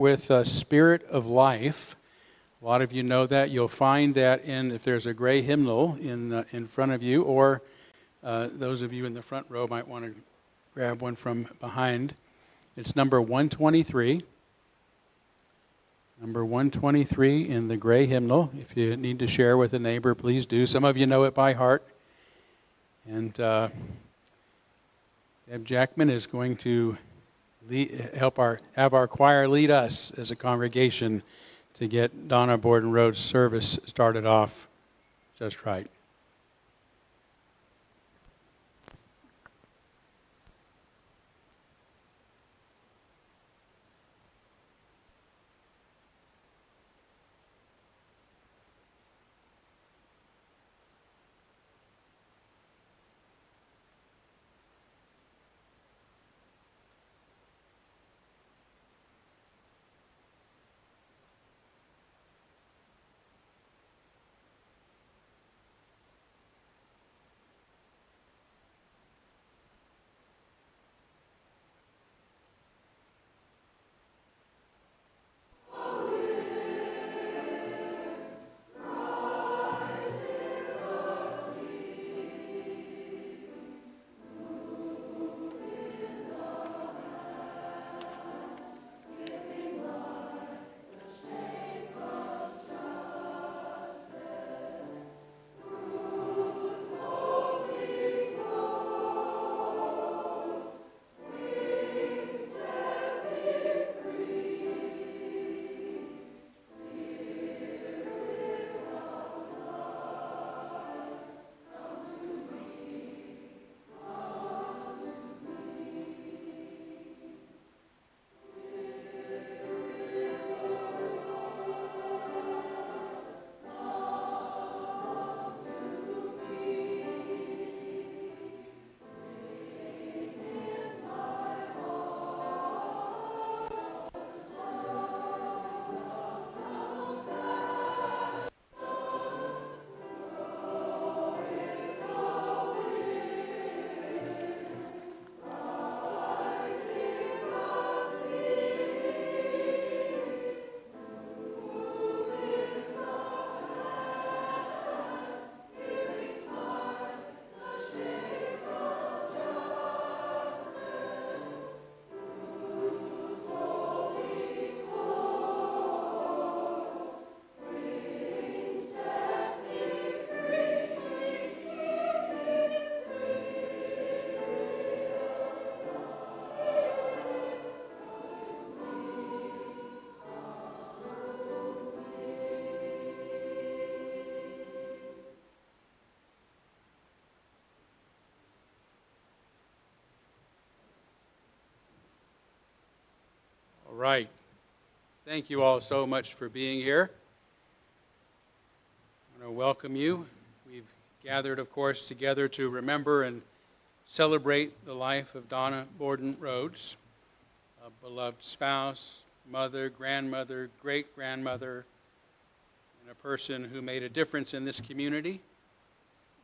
with Spirit of Life. A lot of you know that. You'll find that if there's a gray hymnal in front of you, or those of you in the front row might want to grab one from behind. It's number 123. Number 123 in the gray hymnal. If you need to share with a neighbor, please do. Some of you know it by heart. And Deb Jackman is going to have our choir lead us as a congregation to get Donna, Borden, Rhodes service started off just right. Right. Thank you all so much for being here. I want to welcome you. We've gathered, of course, together to remember and celebrate the life of Donna Borden Rhodes, a beloved spouse, mother, grandmother, great-grandmother, and a person who made a difference in this community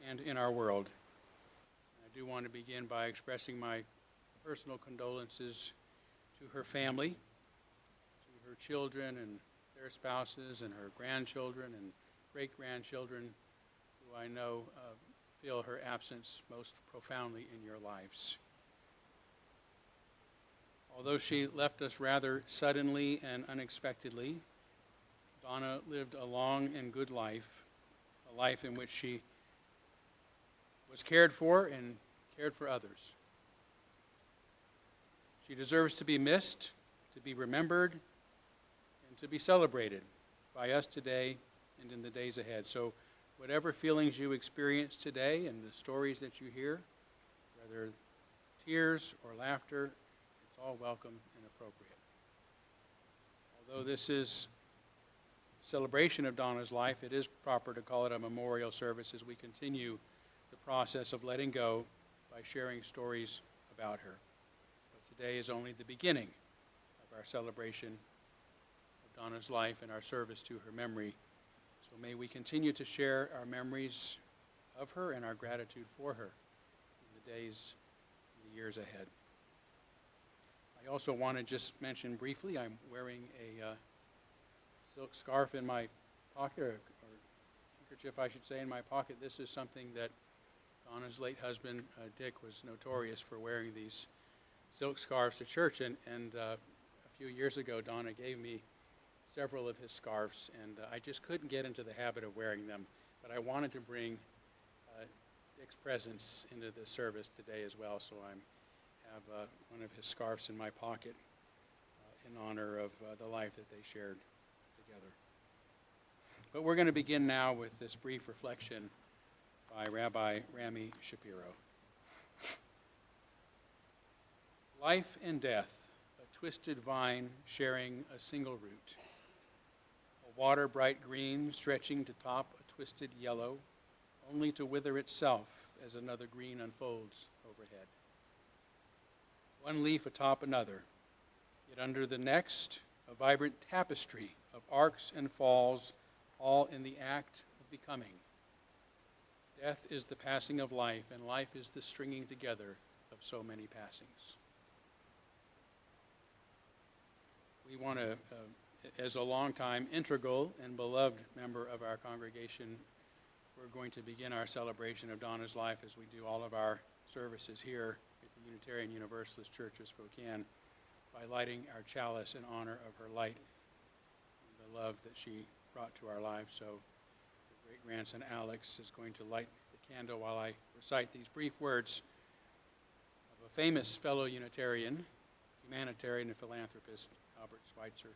and in our world. I do want to begin by expressing my personal condolences to her family, her children and their spouses, and her grandchildren and great-grandchildren, who I know feel her absence most profoundly in your lives. Although she left us rather suddenly and unexpectedly, Donna lived a long and good life, a life in which she was cared for and cared for others. She deserves to be missed, to be remembered, to be celebrated by us today and in the days ahead. So whatever feelings you experience today and the stories that you hear, whether tears or laughter, it's all welcome and appropriate. Although this is a celebration of Donna's life, it is proper to call it a memorial service as we continue the process of letting go by sharing stories about her. But today is only the beginning of our celebration Donna's life and our service to her memory. So may we continue to share our memories of her and our gratitude for her in the days and the years ahead. I also want to just mention briefly, I'm wearing a silk scarf in my pocket, or handkerchief, I should say, in my pocket. This is something that Donna's late husband, Dick, was notorious for wearing these silk scarves to church, and a few years ago, Donna gave me several of his scarves, and I just couldn't get into the habit of wearing them, but I wanted to bring Dick's presence into the service today as well, so I have one of his scarves in my pocket in honor of the life that they shared together. But we're going to begin now with this brief reflection by Rabbi Rami Shapiro. Life and death, a twisted vine sharing a single root. A water bright green stretching to top a twisted yellow, only to wither itself as another green unfolds overhead. One leaf atop another, yet under the next, a vibrant tapestry of arcs and falls, all in the act of becoming. Death is the passing of life, and life is the stringing together of so many passings. We want to, as a longtime integral and beloved member of our congregation, we're going to begin our celebration of Donna's life as we do all of our services here at the Unitarian Universalist Church of Spokane by lighting our chalice in honor of her light and the love that she brought to our lives. So her great-grandson Alex is going to light the candle while I recite these brief words of a famous fellow Unitarian, humanitarian and philanthropist, Albert Schweitzer.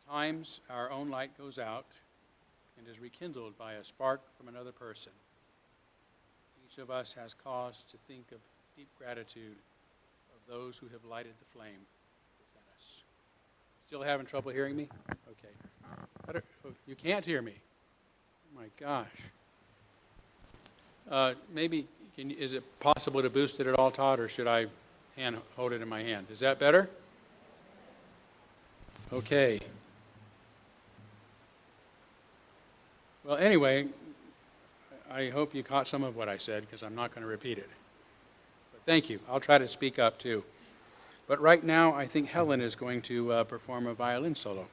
At times, our own light goes out and is rekindled by a spark from another person. Each of us has cause to think of deep gratitude of those who have lighted the flame within us. Still having trouble hearing me? Okay. You can't hear me. Oh my gosh. Maybe, is it possible to boost it at all, Todd, or should I hold it in my hand? Is that better? Okay. Well, anyway, I hope you caught some of what I said because I'm not going to repeat it. But thank you. I'll try to speak up too. But right now, I think Helen is going to perform a violin solo.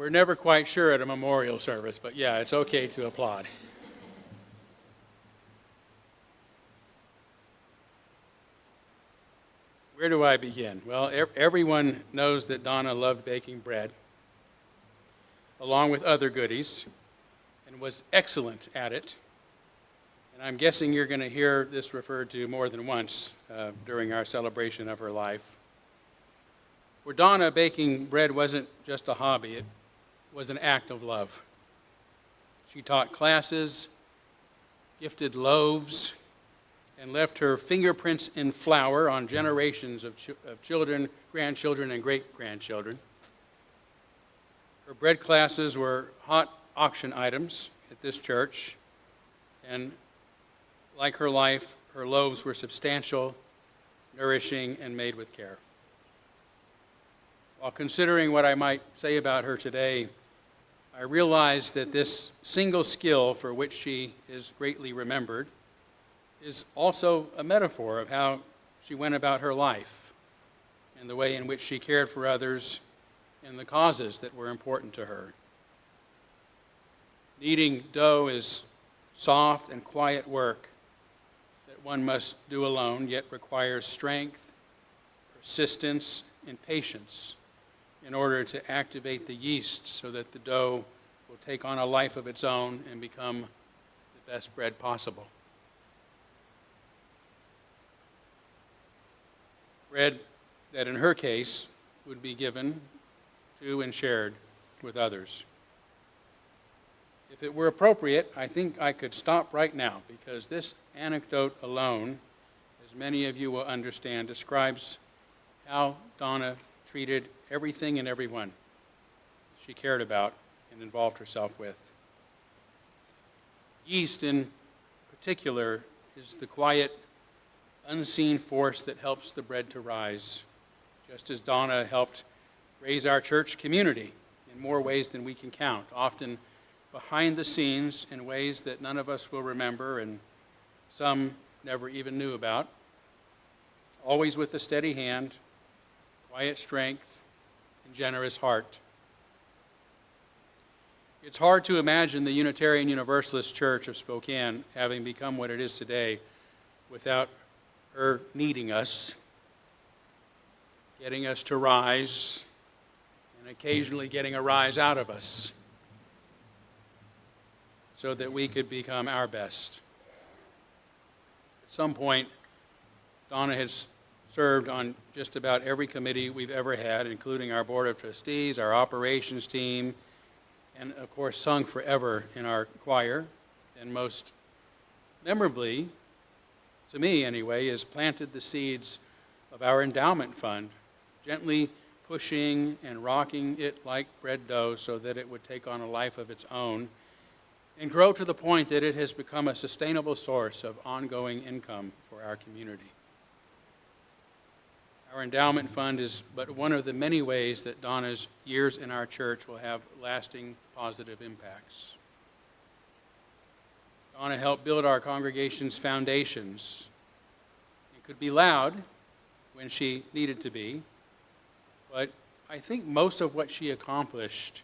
We're never quite sure at a memorial service, but yeah, it's okay to applaud. Where do I begin? Well, everyone knows that Donna loved baking bread, along with other goodies, and was excellent at it. And I'm guessing you're going to hear this referred to more than once during our celebration of her life. For Donna, baking bread wasn't just a hobby, it was an act of love. She taught classes, gifted loaves, and left her fingerprints in flour on generations of children, grandchildren, and great-grandchildren. Her bread classes were hot auction items at this church, and like her life, her loaves were substantial, nourishing, and made with care. While considering what I might say about her today, I realized that this single skill for which she is greatly remembered is also a metaphor of how she went about her life and the way in which she cared for others and the causes that were important to her. Kneading dough is soft and quiet work that one must do alone, yet requires strength, persistence, and patience in order to activate the yeast so that the dough will take on a life of its own and become the best bread possible. Bread that in her case would be given to and shared with others. If it were appropriate, I think I could stop right now, because this anecdote alone, as many of you will understand, describes how Donna treated everything and everyone she cared about and involved herself with. Yeast in particular is the quiet, unseen force that helps the bread to rise, just as Donna helped raise our church community in more ways than we can count, often behind the scenes in ways that none of us will remember and some never even knew about, always with a steady hand, quiet strength, and generous heart. It's hard to imagine the Unitarian Universalist Church of Spokane having become what it is today without her needing us, getting us to rise, and occasionally getting a rise out of us so that we could become our best. At some point, Donna has served on just about every committee we've ever had, including our Board of Trustees, our operations team, and of course sung forever in our choir, and most memorably, to me anyway, has planted the seeds of our endowment fund, gently pushing and rocking it like bread dough so that it would take on a life of its own and grow to the point that it has become a sustainable source of ongoing income for our community. Our endowment fund is but one of the many ways that Donna's years in our church will have lasting positive impacts. Donna helped build our congregation's foundations. It could be loud when she needed to be, but I think most of what she accomplished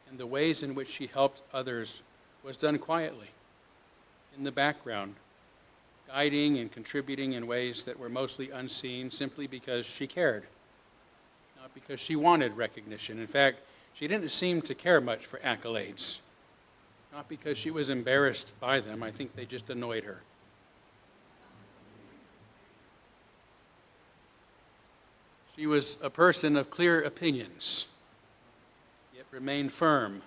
and the ways in which she helped others was done quietly, in the background, guiding and contributing in ways that were mostly unseen simply because she cared, not because she wanted recognition. In fact, she didn't seem to care much for accolades, not because she was embarrassed by them. I think they just annoyed her. She was a person of clear opinions, yet remained firm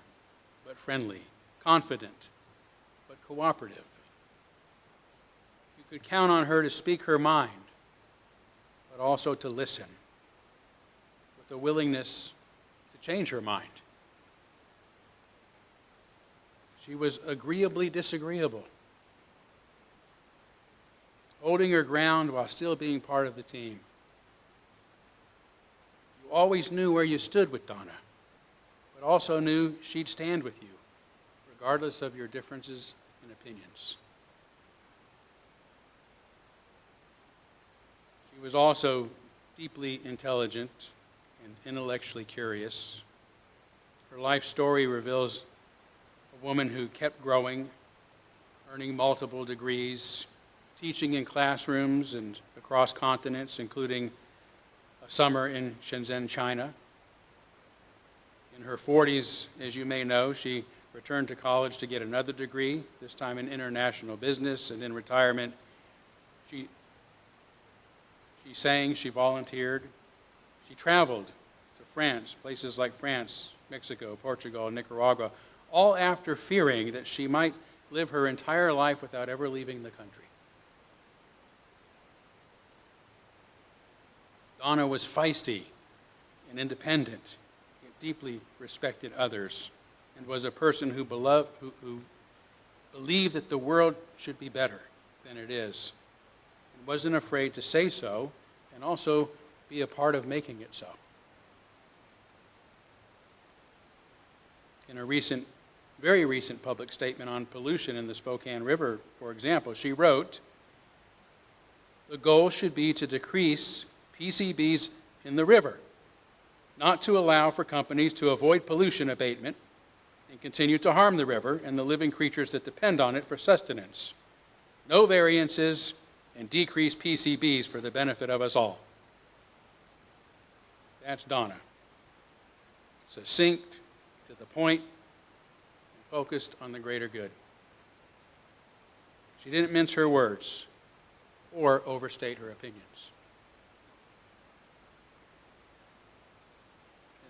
but friendly, confident but cooperative. You could count on her to speak her mind, but also to listen, with a willingness to change her mind. She was agreeably disagreeable, holding her ground while still being part of the team. You always knew where you stood with Donna, but also knew she'd stand with you, regardless of your differences in opinions. She was also deeply intelligent and intellectually curious. Her life story reveals a woman who kept growing, earning multiple degrees, teaching in classrooms and across continents, including a summer in Shenzhen, China. In her 40s, as you may know, she returned to college to get another degree, this time in international business, and in retirement, she sang, she volunteered, she traveled to France, places like France, Mexico, Portugal, Nicaragua, all after fearing that she might live her entire life without ever leaving the country. Donna was feisty and independent, yet deeply respected others, and was a person who believed that the world should be better than it is, and wasn't afraid to say so and also be a part of making it so. In a very recent public statement on pollution in the Spokane River, for example, she wrote, "The goal should be to decrease PCBs in the river, not to allow for companies to avoid pollution abatement and continue to harm the river and the living creatures that depend on it for sustenance. No variances and decrease PCBs for the benefit of us all." That's Donna. Succinct, to the point, and focused on the greater good. She didn't mince her words or overstate her opinions.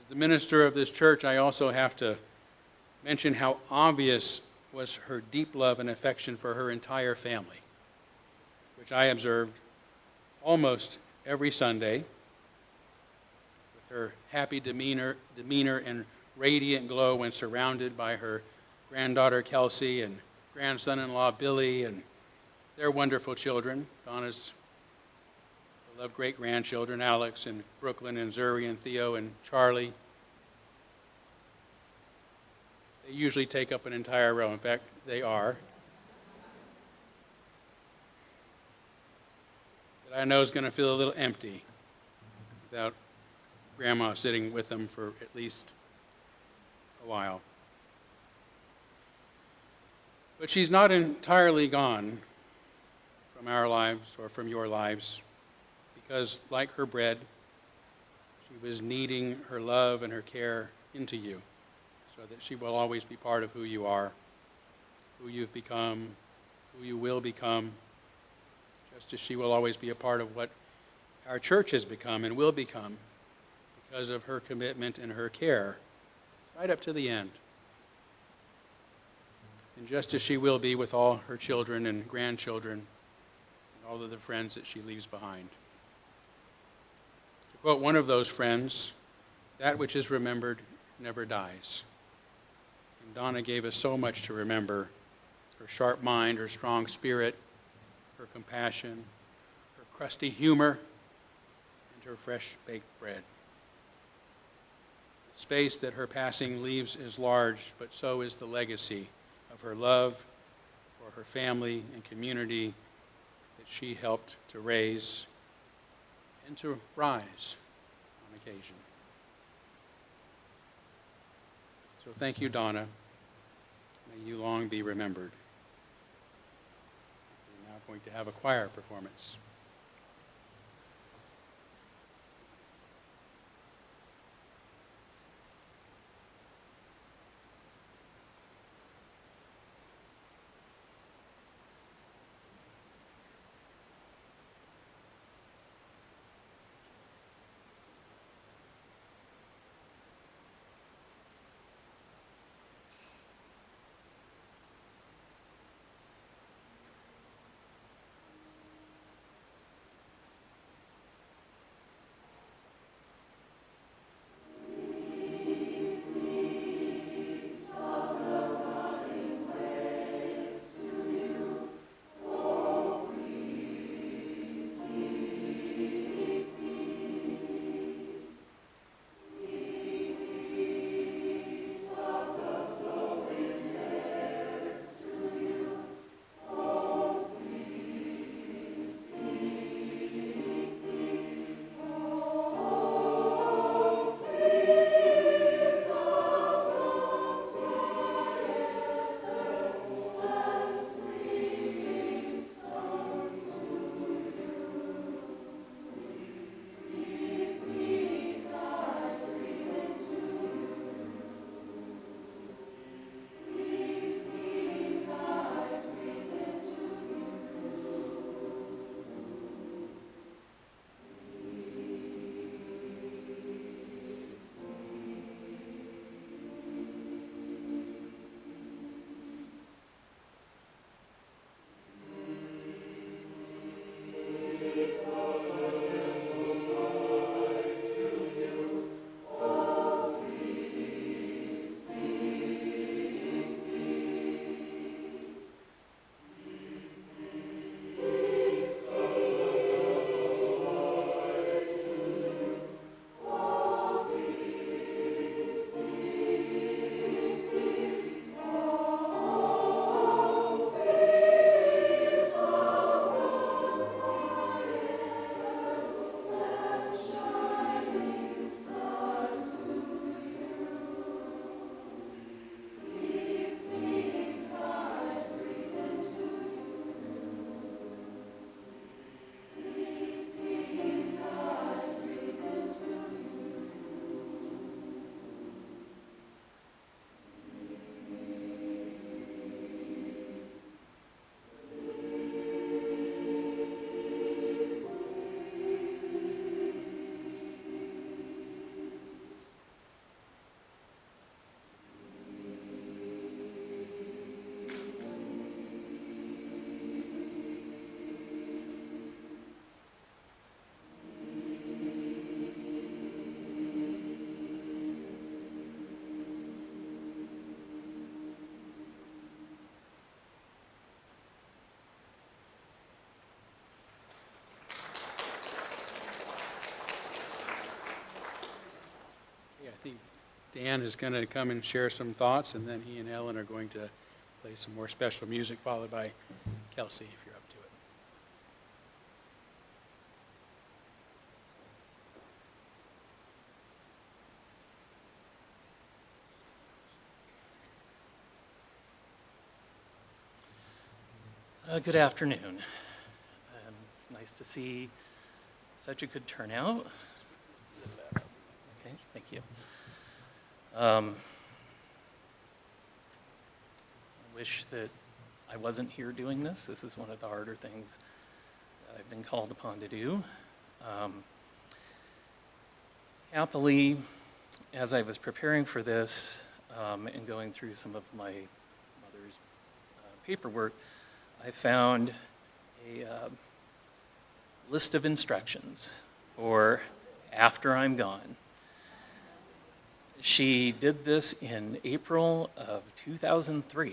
As the minister of this church, I also have to mention how obvious was her deep love and affection for her entire family, which I observed almost every Sunday with her happy demeanor and radiant glow when surrounded by her granddaughter Kelsey and grandson-in-law Billy and their wonderful children, Donna's beloved great-grandchildren, Alex and Brooklyn and Zuri and Theo and Charlie. They usually take up an entire row. In fact, they are. That I know is going to feel a little empty without Grandma sitting with them for at least a while. But she's not entirely gone from our lives or from your lives, because like her bread, she was kneading her love and her care into you, so that she will always be part of who you are, who you've become, who you will become, just as she will always be a part of what our church has become and will become because of her commitment and her care, right up to the end. And just as she will be with all her children and grandchildren and all of the friends that she leaves behind. To quote one of those friends, "That which is remembered never dies." And Donna gave us so much to remember: her sharp mind, her strong spirit, her compassion, her crusty humor, and her fresh-baked bread. The space that her passing leaves is large, but so is the legacy of her love for her family and community that she helped to raise and to rise on occasion. So thank you, Donna. May you long be remembered. We're now going to have a choir performance. Dan is going to come and share some thoughts, and then he and Ellen are going to play some more special music, followed by Kelsey, if you're up to it. Good afternoon. It's nice to see such a good turnout. Okay, thank you. I wish that I wasn't here doing this. This is one of the harder things that I've been called upon to do. Happily, as I was preparing for this and going through some of my mother's paperwork, I found a list of instructions for after I'm gone. She did this in April of 2003.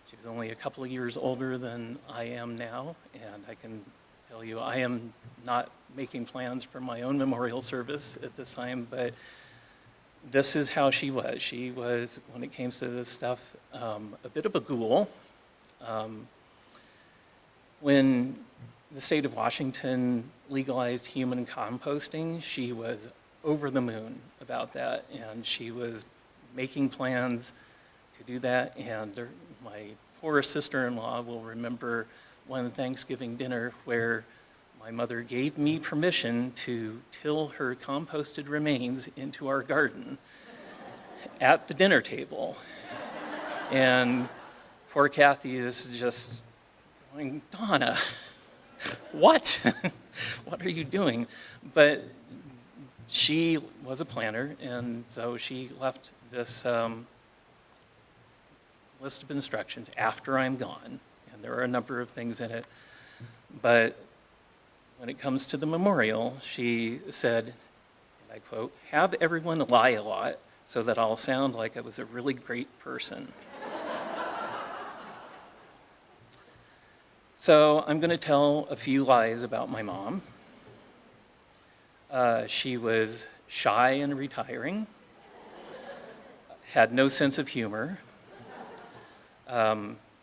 She was only a couple of years older than I am now, and I can tell you I am not making plans for my own memorial service at this time, but this is how she was. She was, when it came to this stuff, a bit of a ghoul. When the state of Washington legalized human composting, she was over the moon about that, and she was making plans to do that. And my poor sister-in-law will remember one Thanksgiving dinner where my mother gave me permission to till her composted remains into our garden at the dinner table. And poor Kathy is just going, Donna, what? What are you doing? But she was a planner, and so she left this list of instructions after I'm gone, and there are a number of things in it. But when it comes to the memorial, she said, and I quote, "Have everyone lie a lot so that I'll sound like I was a really great person." So I'm going to tell a few lies about my mom. She was shy and retiring, had no sense of humor.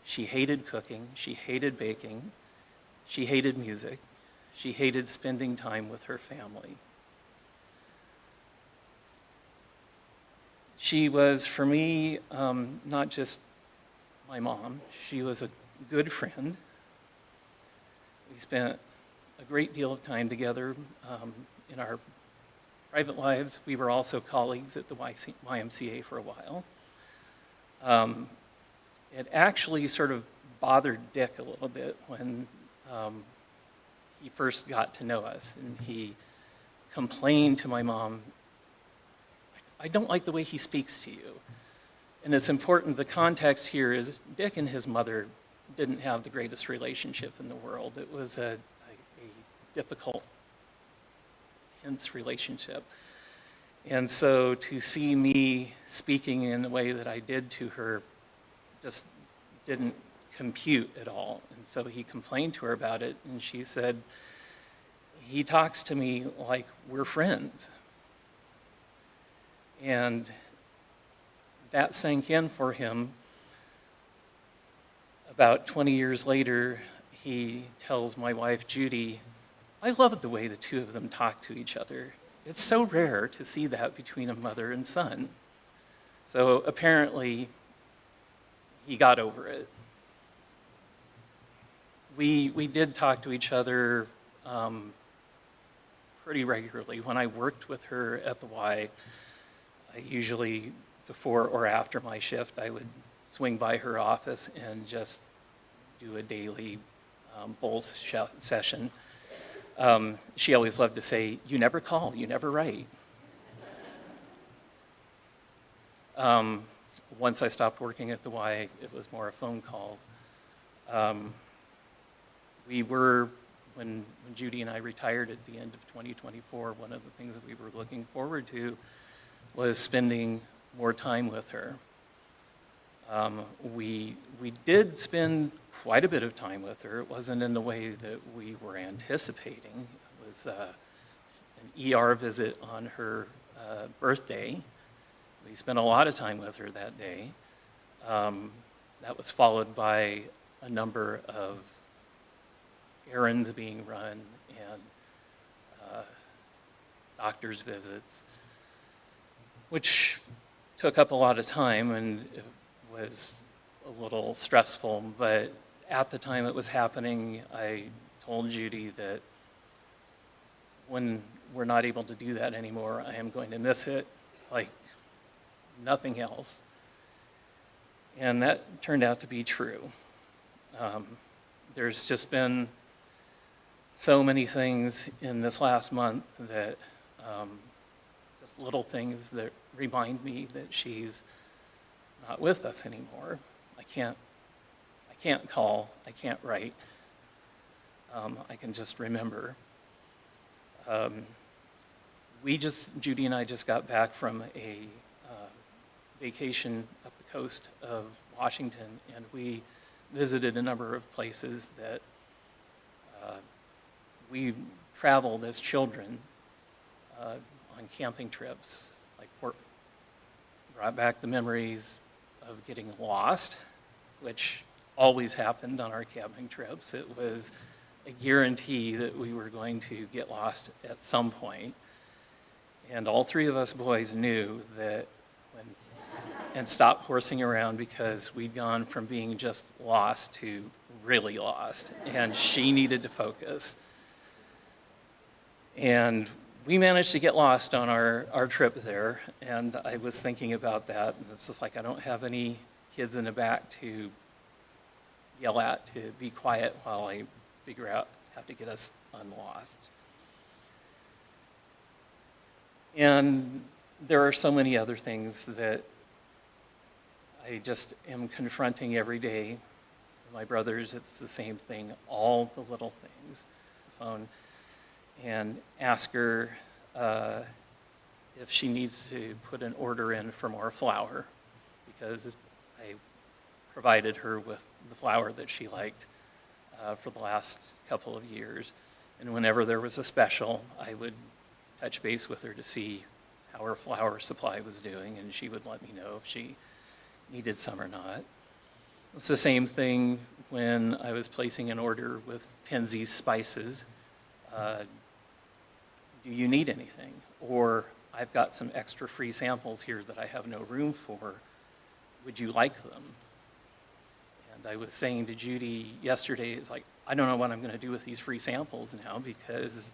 She hated cooking, she hated baking, she hated music, she hated spending time with her family. She was, for me, not just my mom, she was a good friend. We spent a great deal of time together in our private lives. We were also colleagues at the YMCA for a while. It actually sort of bothered Dick a little bit when he first got to know us, and he complained to my mom, "I don't like the way he speaks to you." And it's important, the context here is Dick and his mother didn't have the greatest relationship in the world. It was a difficult, tense relationship. And so to see me speaking in the way that I did to her just didn't compute at all. And so he complained to her about it, and she said, "He talks to me like we're friends." And that sank in for him. About 20 years later, he tells my wife, Judy, "I love the way the two of them talk to each other. It's so rare to see that between a mother and son." So apparently, he got over it. We did talk to each other pretty regularly. When I worked with her at the Y, I usually, before or after my shift, I would swing by her office and just do a daily bowls session. She always loved to say, "You never call, you never write." Once I stopped working at the Y, it was more phone calls. We were, when Judy and I retired at the end of 2024, one of the things that we were looking forward to was spending more time with her. We did spend quite a bit of time with her. It wasn't in the way that we were anticipating. It was an ER visit on her birthday. We spent a lot of time with her that day. That was followed by a number of errands being run and doctor's visits, which took up a lot of time and it was a little stressful. But at the time it was happening, I told Judy that when we're not able to do that anymore, I am going to miss it like nothing else. And that turned out to be true. There's just been so many things in this last month that just little things that remind me that she's not with us anymore. I can't call, I can't write. I can just remember. Judy and I just got back from a vacation up the coast of Washington, and we visited a number of places that we traveled as children on camping trips. Brought back the memories of getting lost, which always happened on our camping trips. It was a guarantee that we were going to get lost at some point. And all three of us boys knew that and stopped horsing around because we'd gone from being just lost to really lost, and she needed to focus. And we managed to get lost on our trip there, and I was thinking about that, and it's just like I don't have any kids in the back to yell at to be quiet while I figure out how to get us unlost. And there are so many other things that I just am confronting every day. My brothers, it's the same thing, all the little things. Phone and ask her if she needs to put an order in for more flour, because I provided her with the flour that she liked for the last couple of years. And whenever there was a special, I would touch base with her to see how her flour supply was doing, and she would let me know if she needed some or not. It's the same thing when I was placing an order with Penzeys Spices. Do you need anything? Or I've got some extra free samples here that I have no room for. Would you like them? And I was saying to Judy yesterday, it's like, I don't know what I'm going to do with these free samples now, because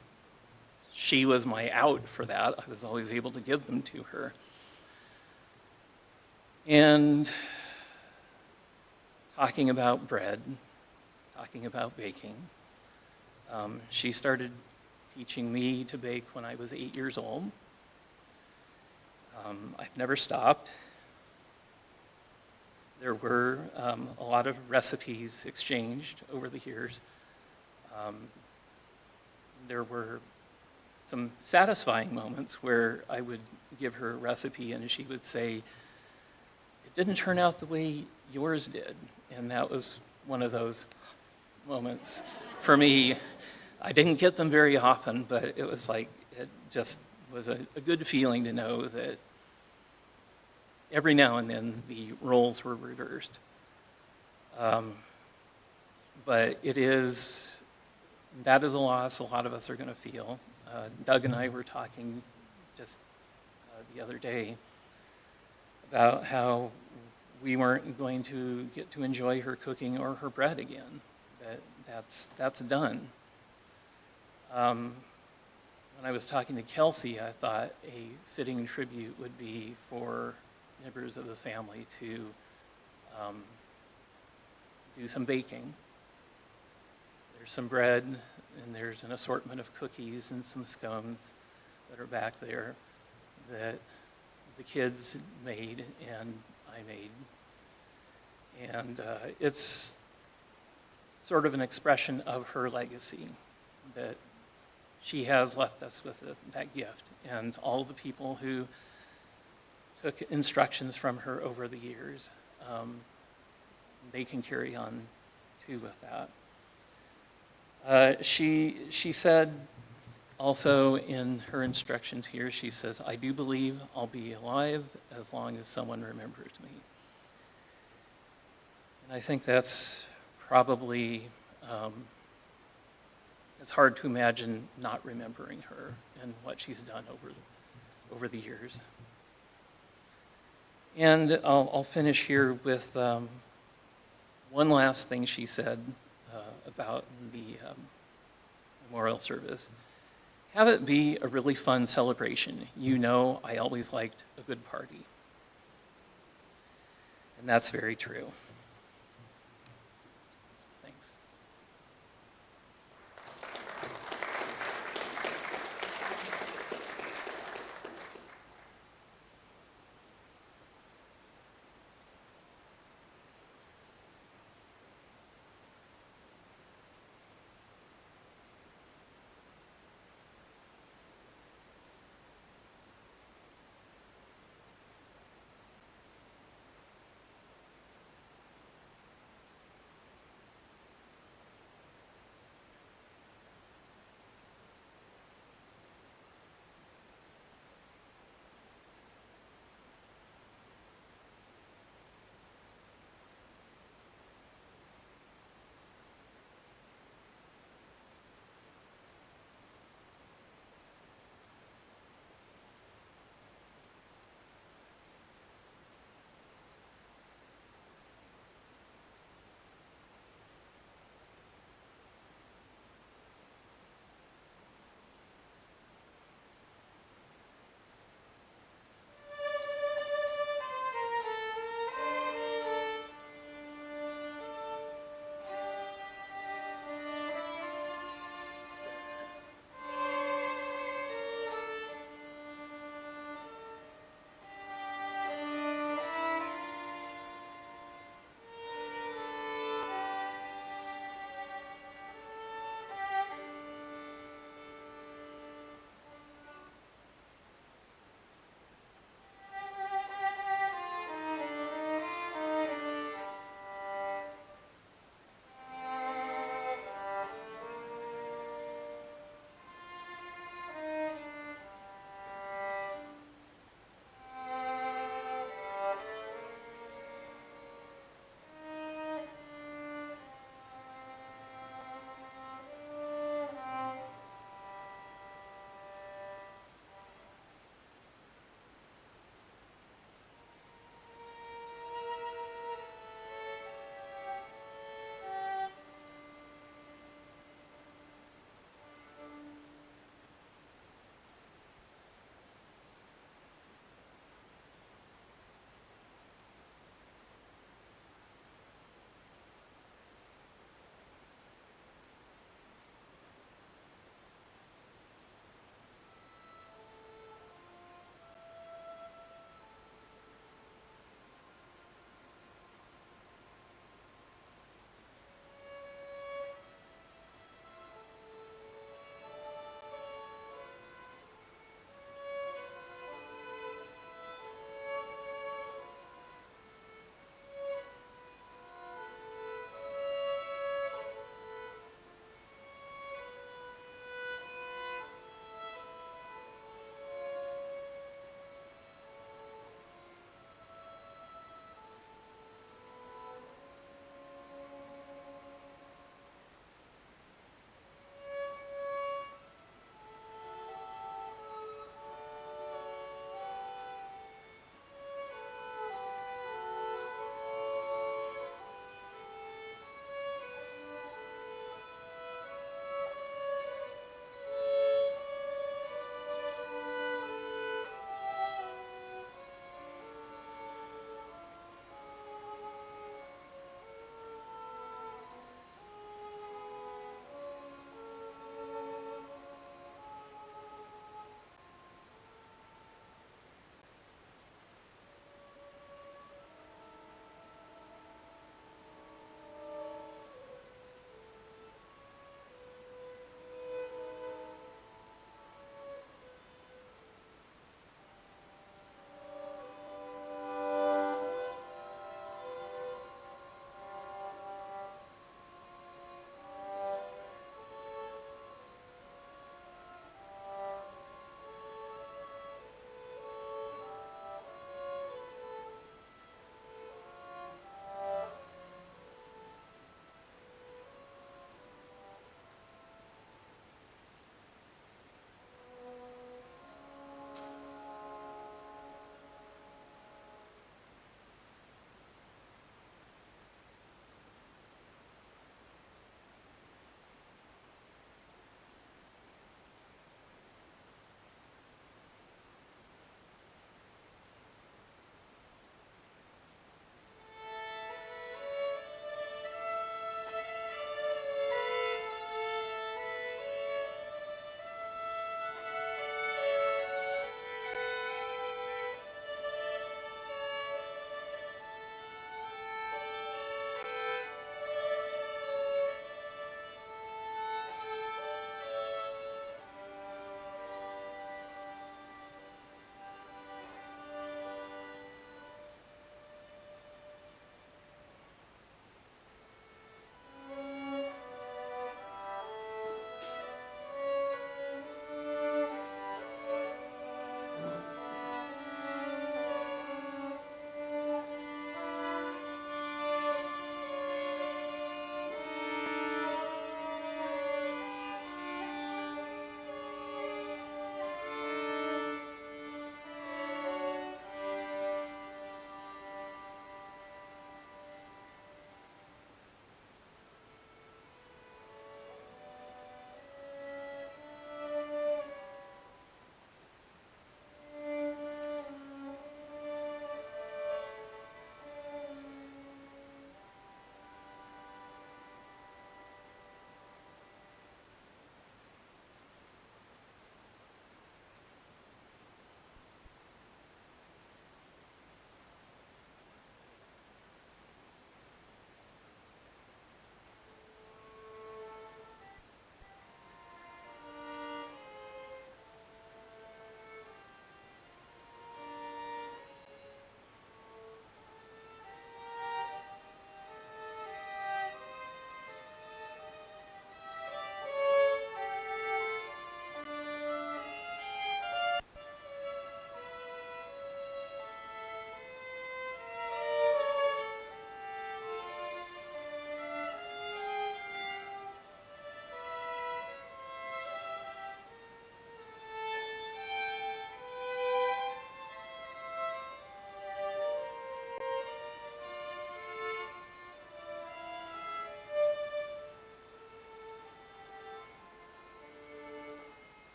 she was my out for that. I was always able to give them to her. And talking about bread, talking about baking, she started teaching me to bake when I was 8 years old. I've never stopped. There were a lot of recipes exchanged over the years. There were some satisfying moments where I would give her a recipe and she would say, "It didn't turn out the way yours did." And that was one of those moments for me. I didn't get them very often, but it was like, it just was a good feeling to know that every now and then the roles were reversed. But that is a loss a lot of us are going to feel. Doug and I were talking just the other day about how we weren't going to get to enjoy her cooking or her bread again. That's done. When I was talking to Kelsey, I thought a fitting tribute would be for members of the family to do some baking. There's some bread, and there's an assortment of cookies and some scones that are back there that the kids made and I made. And it's sort of an expression of her legacy, that she has left us with that gift. And all the people who took instructions from her over the years, they can carry on too with that. She said Also, in her instructions here, she says, "I do believe I'll be alive as long as someone remembers me." And I think that's probably, it's hard to imagine not remembering her and what she's done over the years. And I'll finish here with one last thing she said about the memorial service. Have it be a really fun celebration. You know, I always liked a good party. And that's very true. Thanks.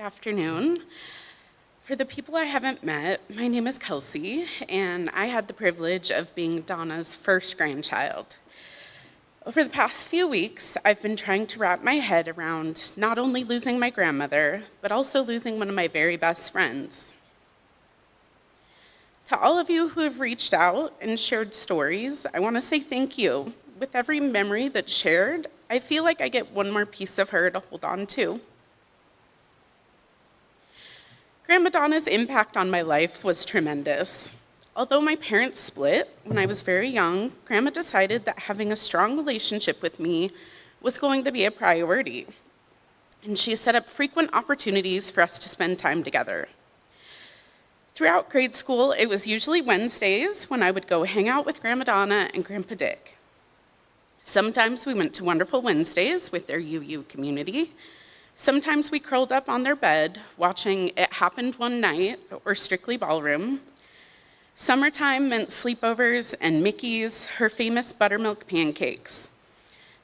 afternoon. For the people I haven't met, my name is Kelsey, and I had the privilege of being Donna's first grandchild. Over the past few weeks, I've been trying to wrap my head around not only losing my grandmother, but also losing one of my very best friends. To all of you who have reached out and shared stories, I want to say thank you. With every memory that's shared, I feel like I get one more piece of her to hold on to. Grandma Donna's impact on my life was tremendous. Although my parents split when I was very young, Grandma decided that having a strong relationship with me was going to be a priority. And she set up frequent opportunities for us to spend time together. Throughout grade school, it was usually Wednesdays when I would go hang out with Grandma Donna and Grandpa Dick. Sometimes we went to Wonderful Wednesdays with their UU community. Sometimes we curled up on their bed watching It Happened One Night or Strictly Ballroom. Summertime meant sleepovers and Mickey's, her famous buttermilk pancakes.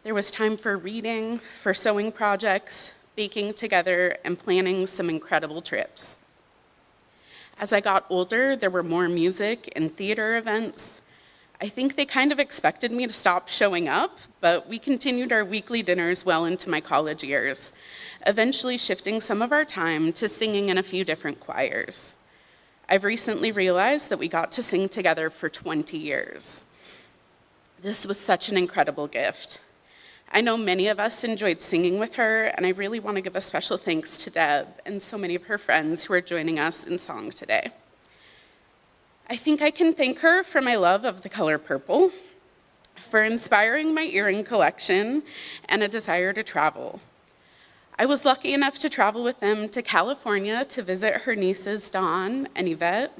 There was time for reading, for sewing projects, baking together, and planning some incredible trips. As I got older, there were more music and theater events. I think they kind of expected me to stop showing up, but we continued our weekly dinners well into my college years, eventually shifting some of our time to singing in a few different choirs. I've recently realized that we got to sing together for 20 years. This was such an incredible gift. I know many of us enjoyed singing with her, and I really want to give a special thanks to Deb and so many of her friends who are joining us in song today. I think I can thank her for my love of the color purple, for inspiring my earring collection, and a desire to travel. I was lucky enough to travel with them to California to visit her nieces Dawn and Yvette,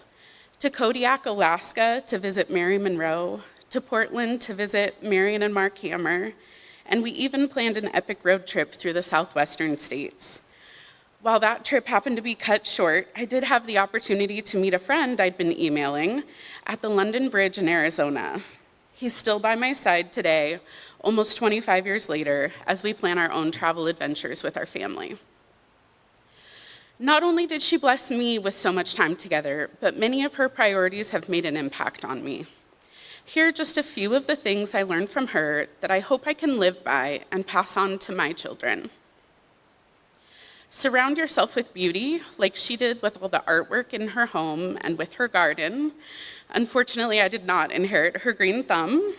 to Kodiak, Alaska to visit Mary Monroe, to Portland to visit Marion and Mark Hammer, and we even planned an epic road trip through the southwestern states. While that trip happened to be cut short, I did have the opportunity to meet a friend I'd been emailing at the London Bridge in Arizona. He's still by my side today, almost 25 years later, as we plan our own travel adventures with our family. Not only did she bless me with so much time together, but many of her priorities have made an impact on me. Here are just a few of the things I learned from her that I hope I can live by and pass on to my children. Surround yourself with beauty, like she did with all the artwork in her home and with her garden. Unfortunately, I did not inherit her green thumb.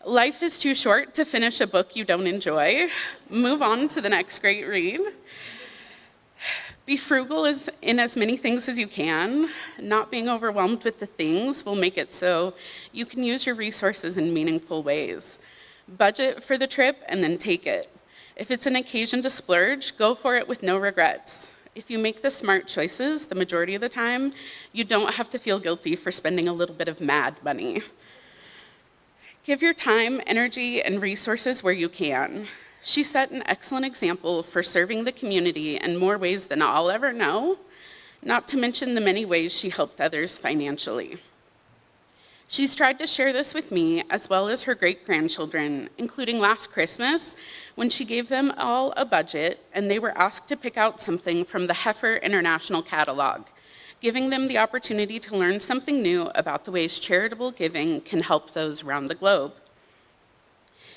Life is too short to finish a book you don't enjoy. Move on to the next great read. Be frugal in as many things as you can. Not being overwhelmed with the things will make it so you can use your resources in meaningful ways. Budget for the trip and then take it. If it's an occasion to splurge, go for it with no regrets. If you make the smart choices the majority of the time, you don't have to feel guilty for spending a little bit of mad money. Give your time, energy, and resources where you can. She set an excellent example for serving the community in more ways than I'll ever know, not to mention the many ways she helped others financially. She's tried to share this with me as well as her great-grandchildren, including last Christmas when she gave them all a budget and they were asked to pick out something from the Heifer International Catalog, giving them the opportunity to learn something new about the ways charitable giving can help those around the globe.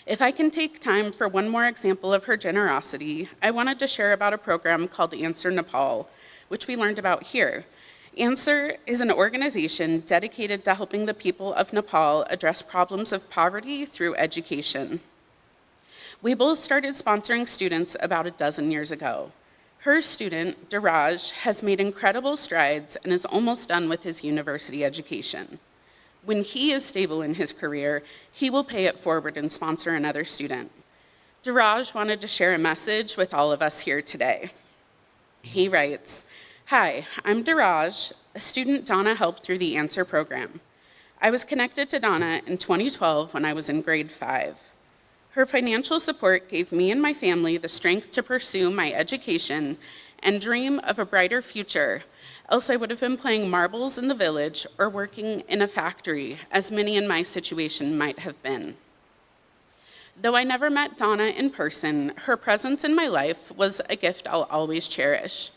If I can take time for one more example of her generosity, I wanted to share about a program called Answer Nepal, which we learned about here. Answer is an organization dedicated to helping the people of Nepal address problems of poverty through education. We both started sponsoring students about a dozen years ago. Her student, Diraj, has made incredible strides and is almost done with his university education. When he is stable in his career, he will pay it forward and sponsor another student. Diraj wanted to share a message with all of us here today. He writes, "Hi, I'm Diraj, a student Donna helped through the Answer program. I was connected to Donna in 2012 when I was in grade 5. Her financial support gave me and my family the strength to pursue my education and dream of a brighter future, else I would have been playing marbles in the village or working in a factory, as many in my situation might have been. Though I never met Donna in person, her presence in my life was a gift I'll always cherish.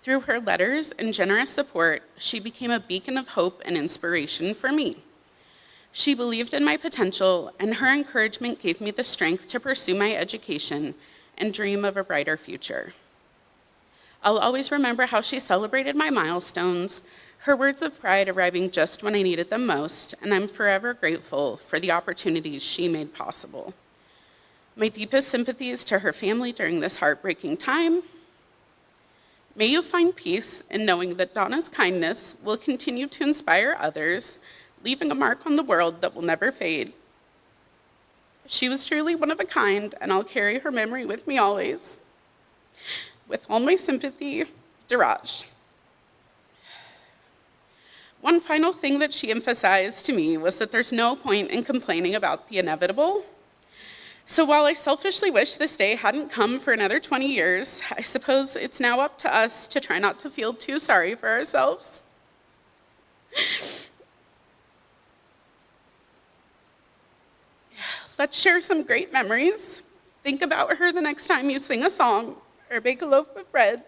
Through her letters and generous support, she became a beacon of hope and inspiration for me. She believed in my potential, and her encouragement gave me the strength to pursue my education and dream of a brighter future. I'll always remember how she celebrated my milestones, her words of pride arriving just when I needed them most, and I'm forever grateful for the opportunities she made possible. My deepest sympathies to her family during this heartbreaking time. May you find peace in knowing that Donna's kindness will continue to inspire others, leaving a mark on the world that will never fade. She was truly one of a kind, and I'll carry her memory with me always. With all my sympathy, Diraj. One final thing that she emphasized to me was that there's no point in complaining about the inevitable. So while I selfishly wish this day hadn't come for another 20 years, I suppose it's now up to us to try not to feel too sorry for ourselves. Let's share some great memories. Think about her the next time you sing a song or bake a loaf of bread,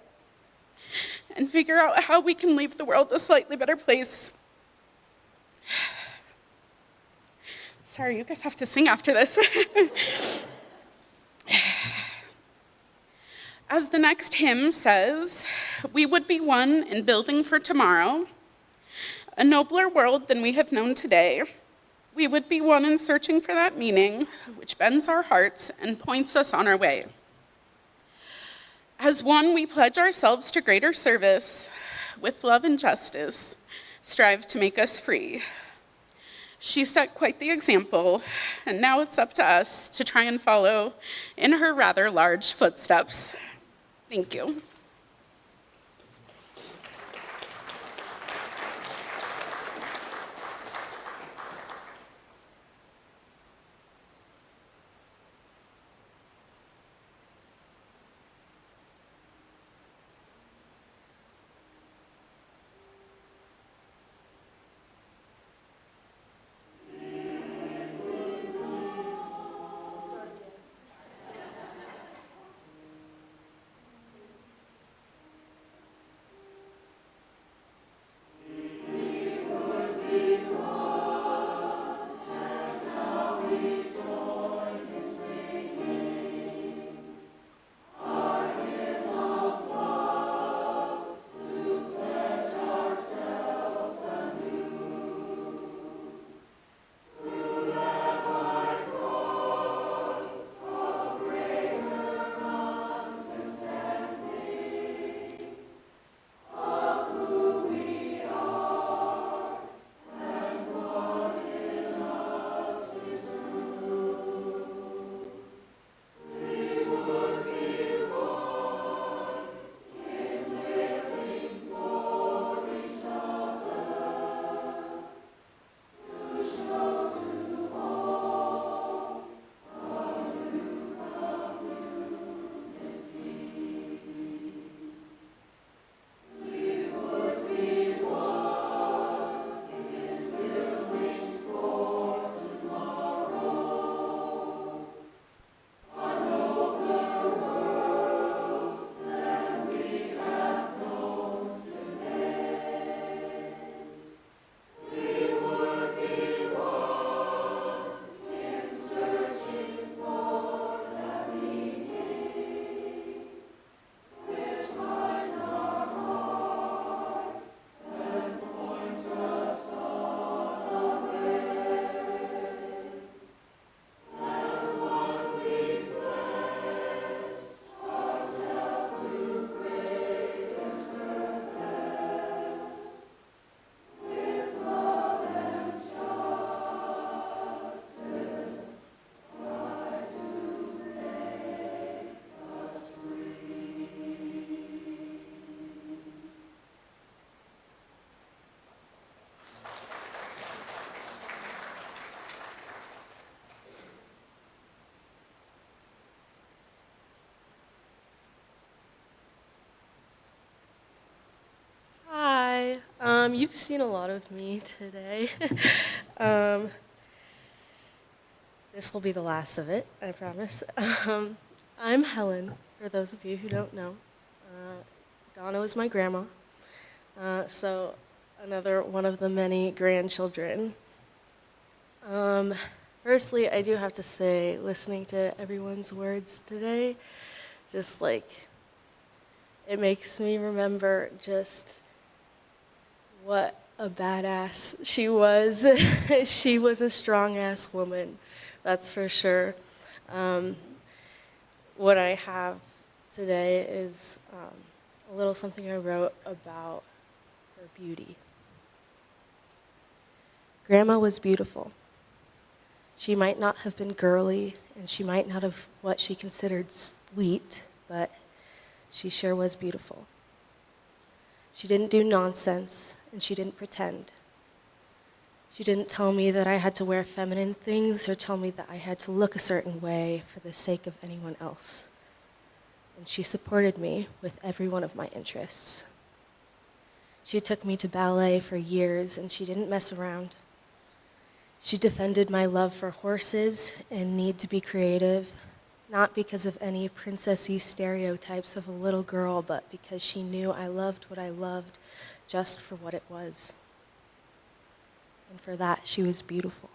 and figure out how we can leave the world a slightly better place. Sorry, you guys have to sing after this. As the next hymn says, we would be one in building for tomorrow, a nobler world than we have known today. We would be one in searching for that meaning, which bends our hearts and points us on our way. As one, we pledge ourselves to greater service, with love and justice, strive to make us free. She set quite the example, and now it's up to us to try and follow in her rather large footsteps. Thank you. You've seen a lot of me today. Um, This will be the last of it, I promise. I'm Helen, for those of you who don't know. Donna was my grandma, so another one of the many grandchildren. Firstly, I do have to say, listening to everyone's words today, just like, it makes me remember just what a badass she was. She was a strong-ass woman, that's for sure. What I have today is a little something I wrote about her beauty. Grandma was beautiful. She might not have been girly, and she might not have what she considered sweet, but she sure was beautiful. She didn't do nonsense, and she didn't pretend. She didn't tell me that I had to wear feminine things or tell me that I had to look a certain way for the sake of anyone else. And she supported me with every one of my interests. She took me to ballet for years, and she didn't mess around. She defended my love for horses and need to be creative, not because of any princessy stereotypes of a little girl, but because she knew I loved what I loved just for what it was. And for that, she was beautiful.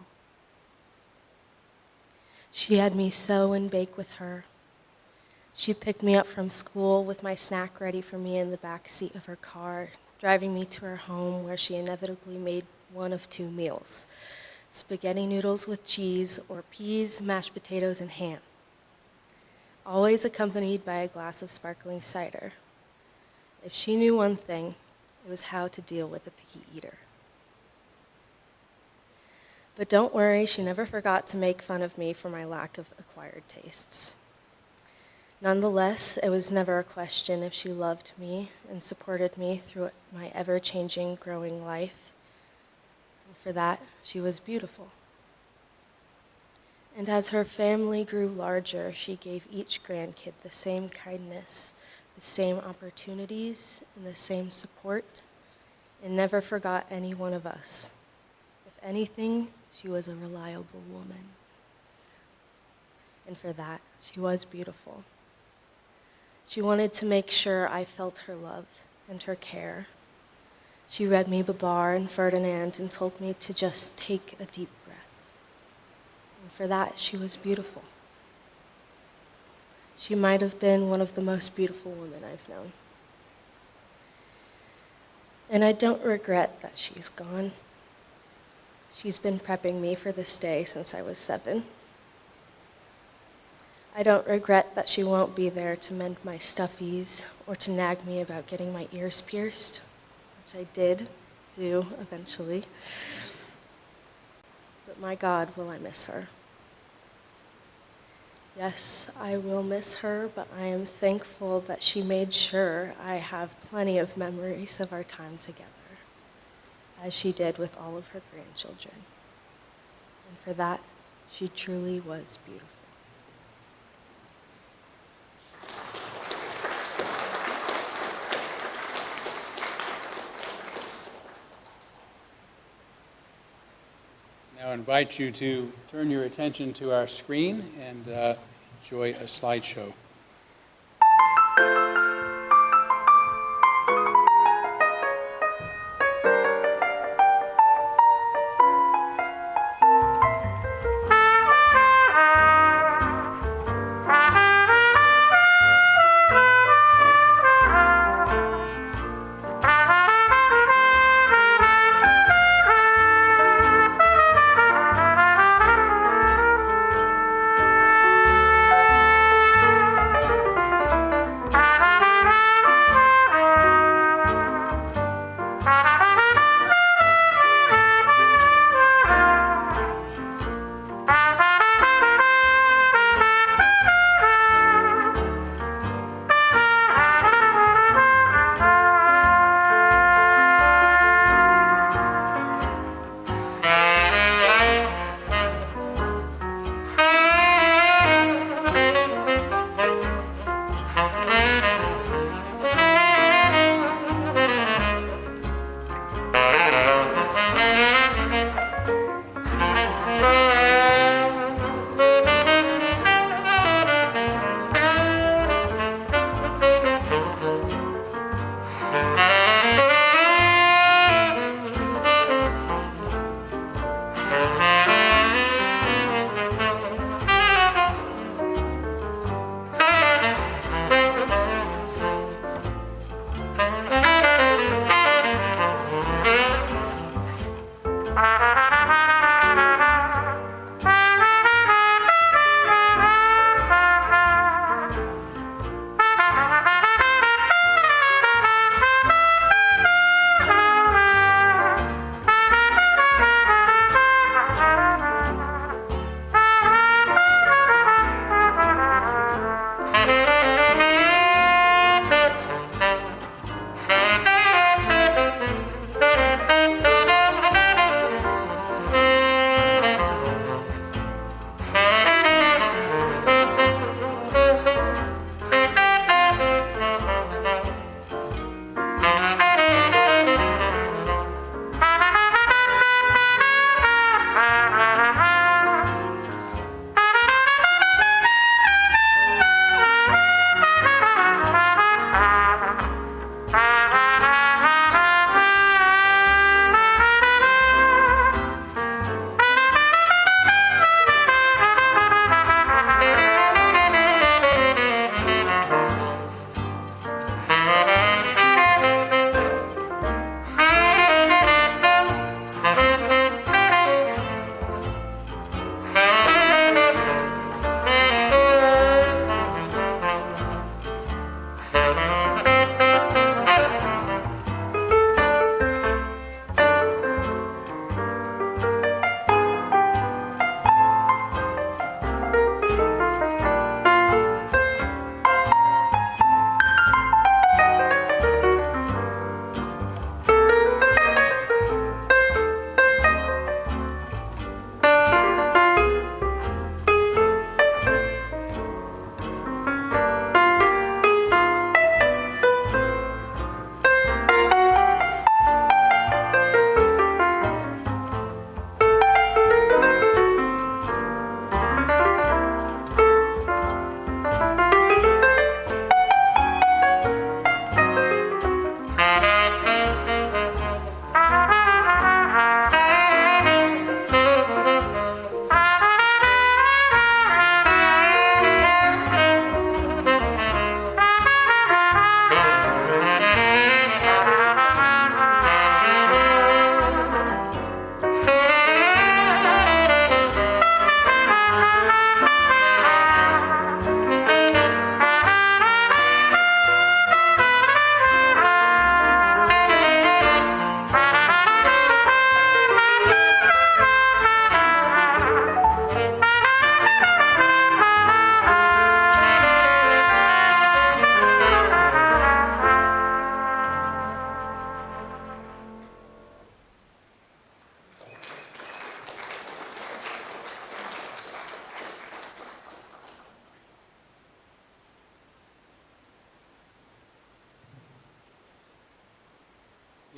She had me sew and bake with her. She picked me up from school with my snack ready for me in the back seat of her car, driving me to her home where she inevitably made one of two meals: spaghetti noodles with cheese or peas, mashed potatoes, and ham, always accompanied by a glass of sparkling cider. If she knew one thing, it was how to deal with a picky eater. But don't worry, she never forgot to make fun of me for my lack of acquired tastes. Nonetheless, it was never a question if she loved me and supported me through my ever-changing, growing life. And for that, she was beautiful. And as her family grew larger, she gave each grandkid the same kindness, the same opportunities, and the same support, and never forgot any one of us. If anything, she was a reliable woman. And for that, she was beautiful. She wanted to make sure I felt her love and her care. She read me Babar and Ferdinand and told me to just take a deep breath. And for that, she was beautiful. She might have been one of the most beautiful women I've known. And I don't regret that she's gone. She's been prepping me for this day since I was 7. I don't regret that she won't be there to mend my stuffies or to nag me about getting my ears pierced, which I did do eventually. But my God, will I miss her. Yes, I will miss her, but I am thankful that she made sure I have plenty of memories of our time together, as she did with all of her grandchildren. And for that, she truly was beautiful. Now I invite you to turn your attention to our screen and enjoy a slideshow.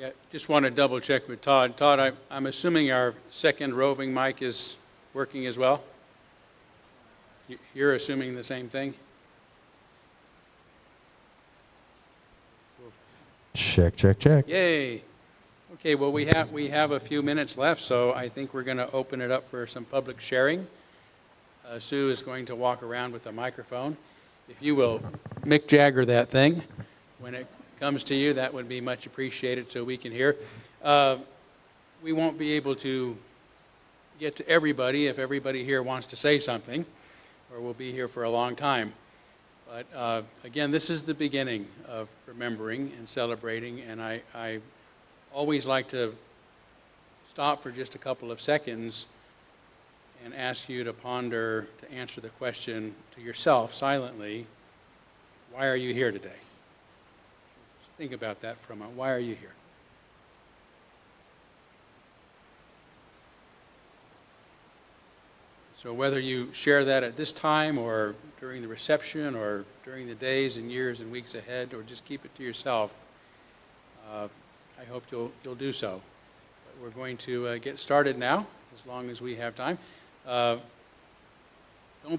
Yeah, just want to double check with Todd. Todd, I'm assuming our second roving mic is working as well? You're assuming the same thing? Check, check, check. Yay. Okay, well, we have a few minutes left, so I think we're going to open it up for some public sharing. Sue is going to walk around with a microphone. If you will Mick Jagger that thing, when it comes to you, that would be much appreciated so we can hear. We won't be able to get to everybody if everybody here wants to say something, or we'll be here for a long time. But again, this is the beginning of remembering and celebrating, and I always like to stop for just a couple of seconds and ask you to ponder, to answer the question to yourself silently, why are you here today? Just think about that for a moment. Why are you here? So whether you share that at this time or during the reception or during the days and years and weeks ahead, or just keep it to yourself, I hope you'll do so. But we're going to get started now, as long as we have time. Don't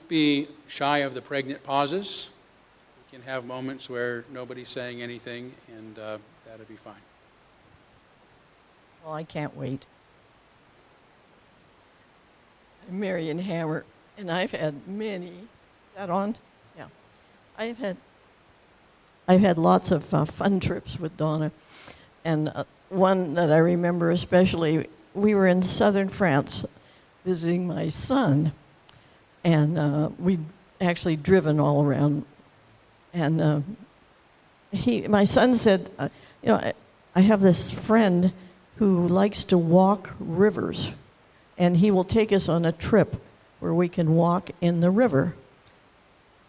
be shy of the pregnant pauses. We can have moments where nobody's saying anything, and that'll be fine. Well, I can't wait. I'm Marion Hammer, and I've had many. Is that on? Yeah. I've had lots of fun trips with Donna, and one that I remember especially, we were in southern France visiting my son, and we'd actually driven all around. And my son said, I have this friend who likes to walk rivers, and he will take us on a trip where we can walk in the river.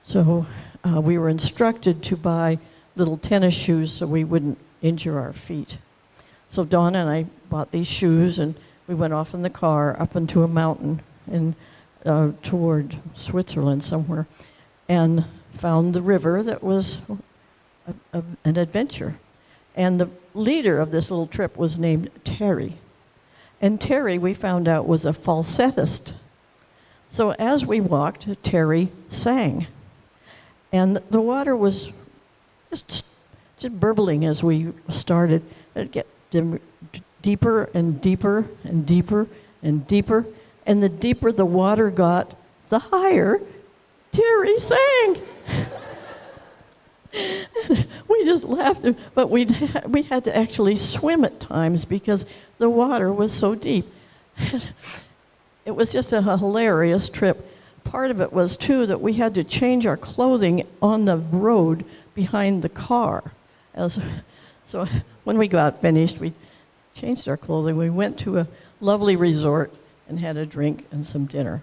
So we were instructed to buy little tennis shoes so we wouldn't injure our feet. So Donna and I bought these shoes, and we went off in the car up into a mountain and toward Switzerland somewhere, and found the river that was an adventure. And the leader of this little trip was named Terry. And Terry, we found out, was a falsettist. So as we walked, Terry sang. And the water was just burbling as we started. It'd get deeper and deeper and deeper and deeper. And the deeper the water got, the higher Terry sang. We just laughed, but we had to actually swim at times because the water was so deep. It was just a hilarious trip. Part of it was, too, that we had to change our clothing on the road behind the car. So when we got finished, we changed our clothing. We went to a lovely resort and had a drink and some dinner.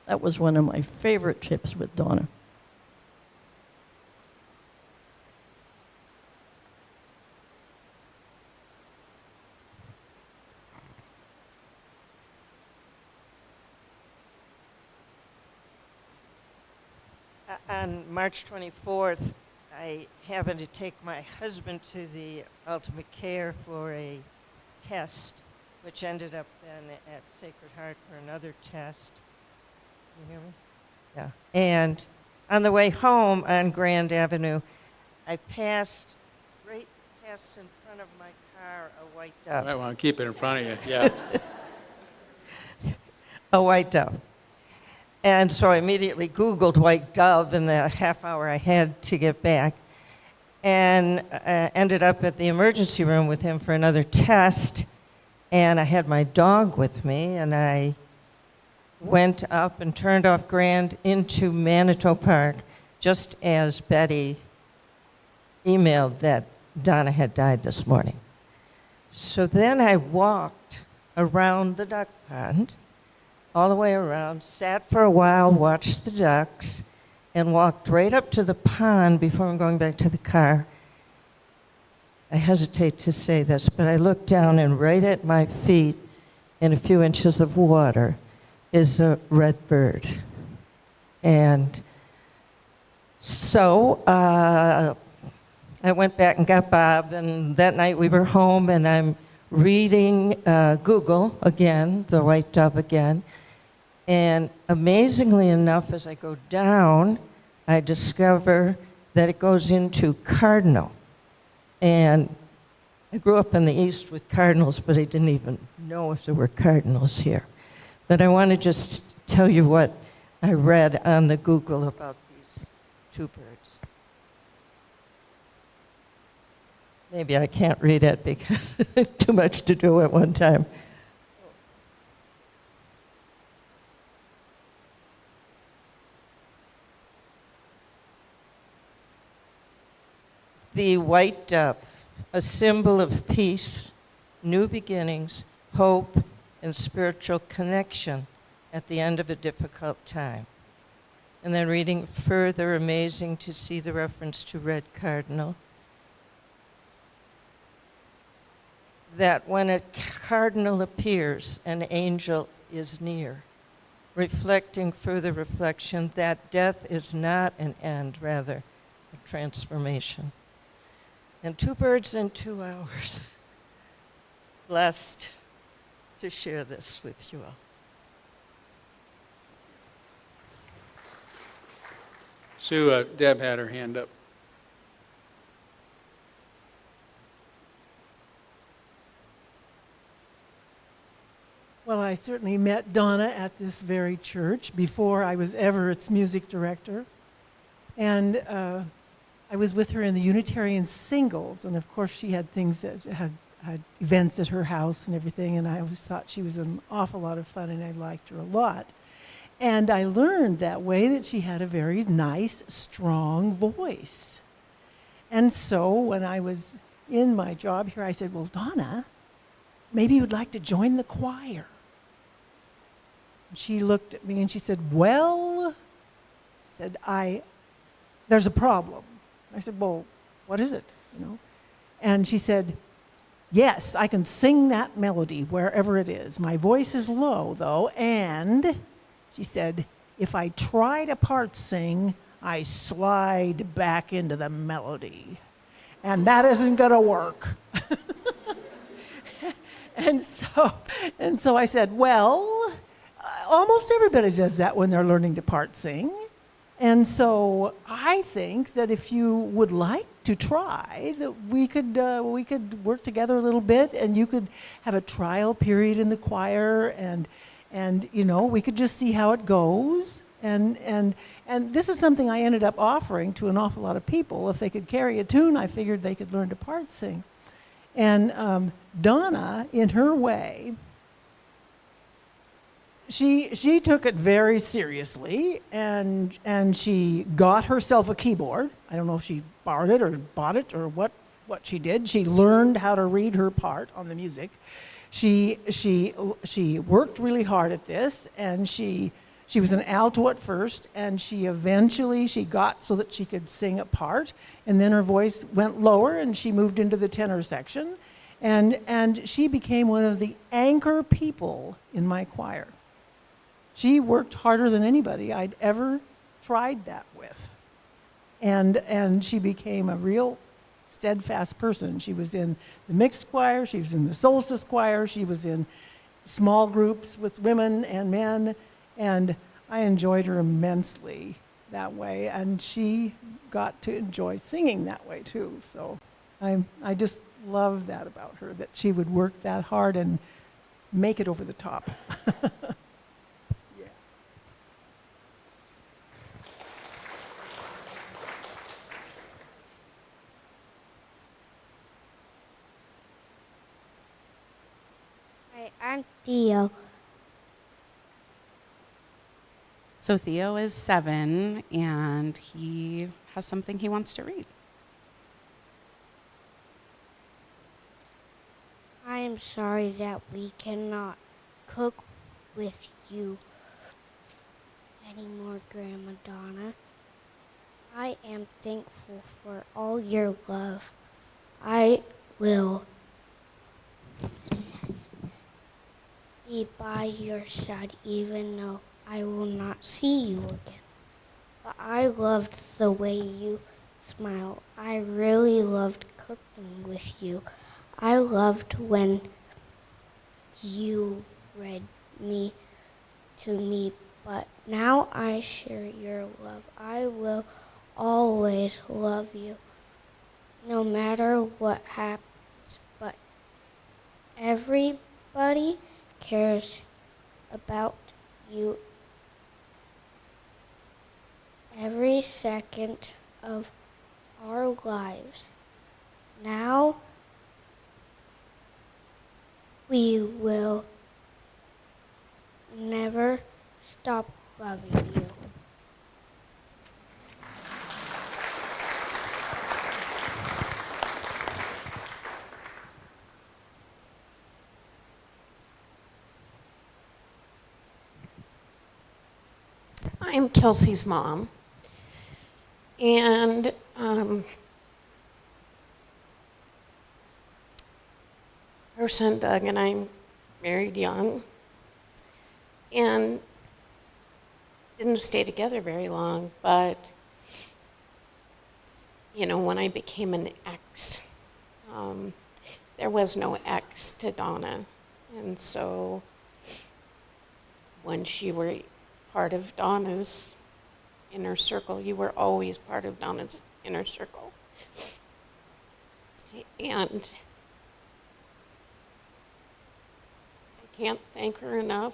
That was one of my favorite trips with Donna. On March 24th, I happened to take my husband to the Ultimate Care for a test, which ended up then at Sacred Heart for another test. Can you hear me? Yeah. And on the way home on Grand Avenue, I passed right past in front of my car a white dove. I want to keep it in front of you, yeah. A white dove. And so I immediately Googled white dove in the half hour I had to get back, and ended up at the emergency room with him for another test. And I had my dog with me, and I went up and turned off Grand into Manitou Park just as Betty emailed that Donna had died this morning. So then I walked around the duck pond, all the way around, sat for a while, watched the ducks, and walked right up to the pond before I'm going back to the car. I hesitate to say this, but I looked down, and right at my feet, in a few inches of water, is a red bird. And so I went back and got Bob, and that night we were home, and I'm reading Google again, the white dove again. And amazingly enough, as I go down, I discover that it goes into cardinal. And I grew up in the East with cardinals, but I didn't even know if there were cardinals here. But I want to just tell you what I read on the Google about these two birds. Maybe I can't read it because too much to do at one time. The white dove, a symbol of peace, new beginnings, hope, and spiritual connection at the end of a difficult time. And then reading further, amazing to see the reference to red cardinal. That when a cardinal appears, an angel is near, reflecting further reflection that death is not an end, rather a transformation. And 2 birds in 2 hours. Blessed to share this with you all. Sue, Deb had her hand up. Well, I certainly met Donna at this very church before I was ever its music director. And I was with her in the Unitarian Singles, and of course she had things that had events at her house and everything, and I always thought she was an awful lot of fun, and I liked her a lot. And I learned that way that she had a very nice, strong voice. And so when I was in my job here, I said, well, Donna, maybe you would like to join the choir. And she looked at me and she said, well, she said, there's a problem. I said, well, what is it? You know? And she said, yes, I can sing that melody wherever it is. My voice is low, though, and she said, if I try to part sing, I slide back into the melody. And that isn't going to work. And so I said, well, almost everybody does that when they're learning to part sing. And so I think that if you would like to try, that we could work together a little bit, and you could have a trial period in the choir, and you know, we could just see how it goes. And this is something I ended up offering to an awful lot of people. If they could carry a tune, I figured they could learn to part sing. And Donna, in her way, she took it very seriously, and she got herself a keyboard. I don't know if she borrowed it or bought it or what she did. She learned how to read her part on the music. She worked really hard at this, and she was an alto at first, and she eventually got so that she could sing a part, and then her voice went lower, and she moved into the tenor section, and she became one of the anchor people in my choir. She worked harder than anybody I'd ever tried that with, and she became a real steadfast person. She was in the mixed choir, she was in the solstice choir, she was in small groups with women and men, and I enjoyed her immensely that way, and she got to enjoy singing that way too. So I just love that about her, that she would work that hard and make it over the top. Yeah. Hi, I'm Theo. So Theo is 7, and he has something he wants to read. I am sorry that we cannot cook with you anymore, Grandma Donna. I am thankful for all your love. I will be by your side even though I will not see you again. But I loved the way you smile. I really loved cooking with you. I loved when you read me to me, but now I share your love. I will always love you, no matter what happens. But everybody cares about you every second of our lives. Now we will never stop loving you. I'm Kelsey's mom, and her son Doug and I married young and didn't stay together very long, but you know, when I became an ex, there was no ex to Donna, and so once you were part of Donna's inner circle, you were always part of Donna's inner circle. And I can't thank her enough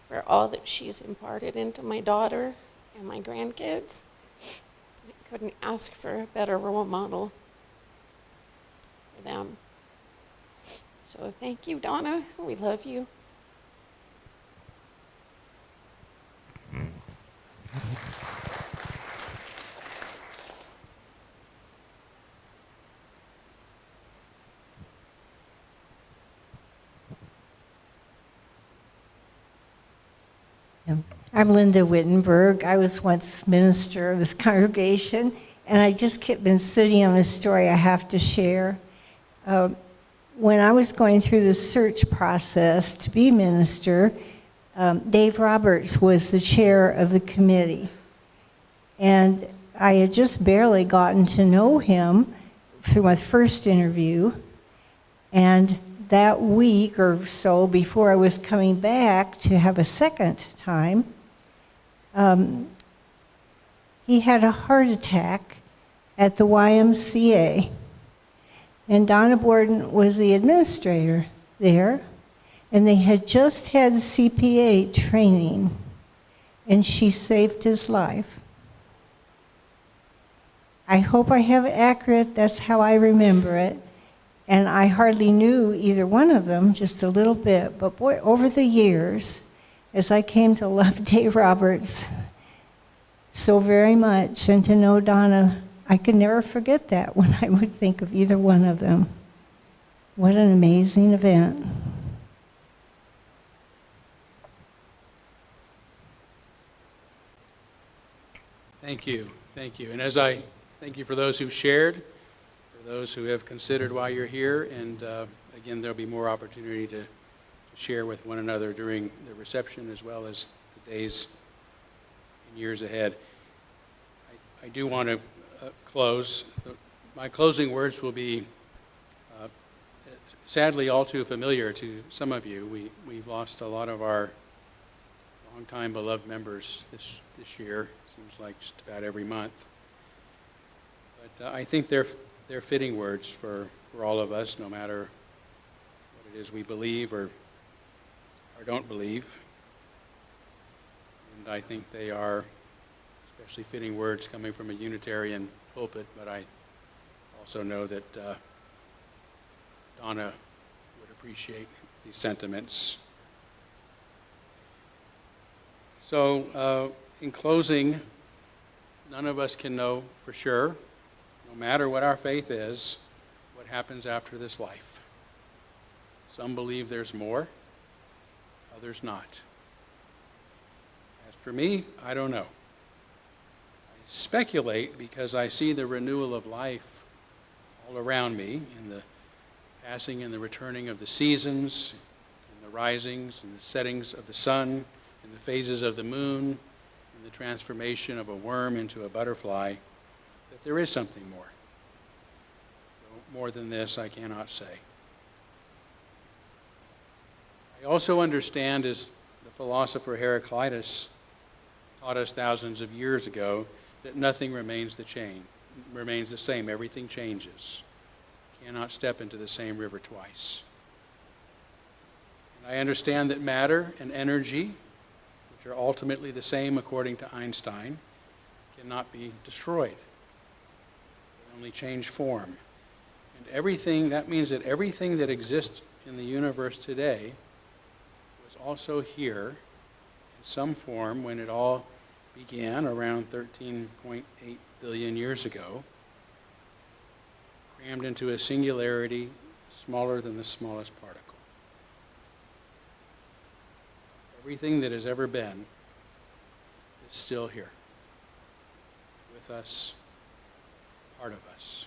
for all that she's imparted into my daughter and my grandkids. I couldn't ask for a better role model for them. So thank you, Donna. We love you. I'm Linda Wittenberg. I was once minister of this congregation, and I just kept been sitting on a story I have to share. When I was going through the search process to be minister, Dave Roberts was the chair of the committee. And I had just barely gotten to know him through my first interview. And that week or so before I was coming back to have a second time, he had a heart attack at the YMCA. And Donna Borden was the administrator there, and they had just had CPA training, and she saved his life. I hope I have it accurate. That's how I remember it. And I hardly knew either one of them, just a little bit. But boy, over the years, as I came to love Dave Roberts so very much, and to know Donna, I could never forget that when I would think of either one of them. What an amazing event. Thank you. Thank you. And as I thank you for those who shared, for those who have considered why you're here, and again, there'll be more opportunity to share with one another during the reception as well as the days and years ahead. I do want to close. My closing words will be sadly all too familiar to some of you. We've lost a lot of our longtime beloved members this year. Seems like just about every month. But I think they're fitting words for all of us, no matter what it is we believe or don't believe. And I think they are especially fitting words coming from a Unitarian pulpit, but I also know that Donna would appreciate these sentiments. So, in closing, none of us can know for sure, no matter what our faith is, what happens after this life. Some believe there's more, others not. As for me, I don't know. I speculate because I see the renewal of life all around me in the passing and the returning of the seasons, and the risings and the settings of the sun, and the phases of the moon, and the transformation of a worm into a butterfly. that there is something more. More than this, I cannot say. I also understand, as the philosopher Heraclitus taught us thousands of years ago, that nothing remains the same. Everything changes. You cannot step into the same river twice. And I understand that matter and energy, which are ultimately the same according to Einstein, cannot be destroyed. They only change form. And that means that everything that exists in the universe today was also here in some form when it all began around 13.8 billion years ago, crammed into a singularity smaller than the smallest particle. Everything that has ever been is still here, with us, part of us.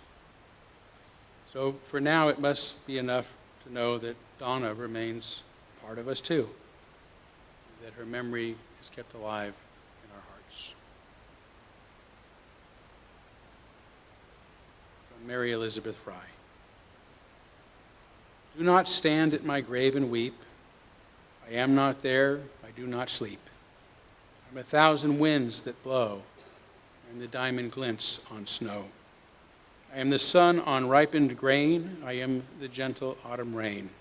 So for now, it must be enough to know that Donna remains part of us too, that her memory is kept alive in our hearts. From Mary Elizabeth Fry. Do not stand at my grave and weep. I am not there, I do not sleep. I'm 1,000 winds that blow, and the diamond glints on snow. I am the sun on ripened grain, I am the gentle autumn rain.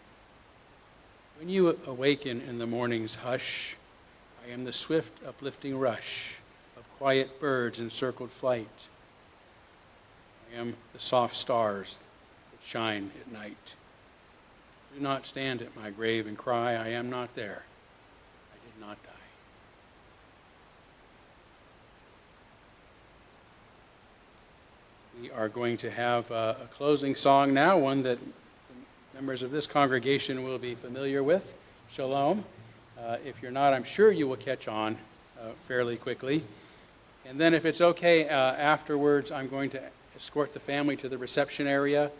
When you awaken in the morning's hush, I am the swift uplifting rush of quiet birds in circled flight. I am the soft stars that shine at night. Do not stand at my grave and cry, I am not there, I did not die. We are going to have a closing song now, one that members of this congregation will be familiar with, Shalom. If you're not, I'm sure you will catch on fairly quickly. And then if it's okay, afterwards, I'm going to escort the family to the reception area.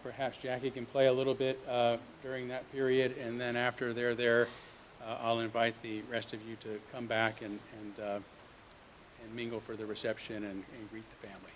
Perhaps Jackie can play a little bit during that period, and then after they're there, I'll invite the rest of you to come back and mingle for the reception and greet the family.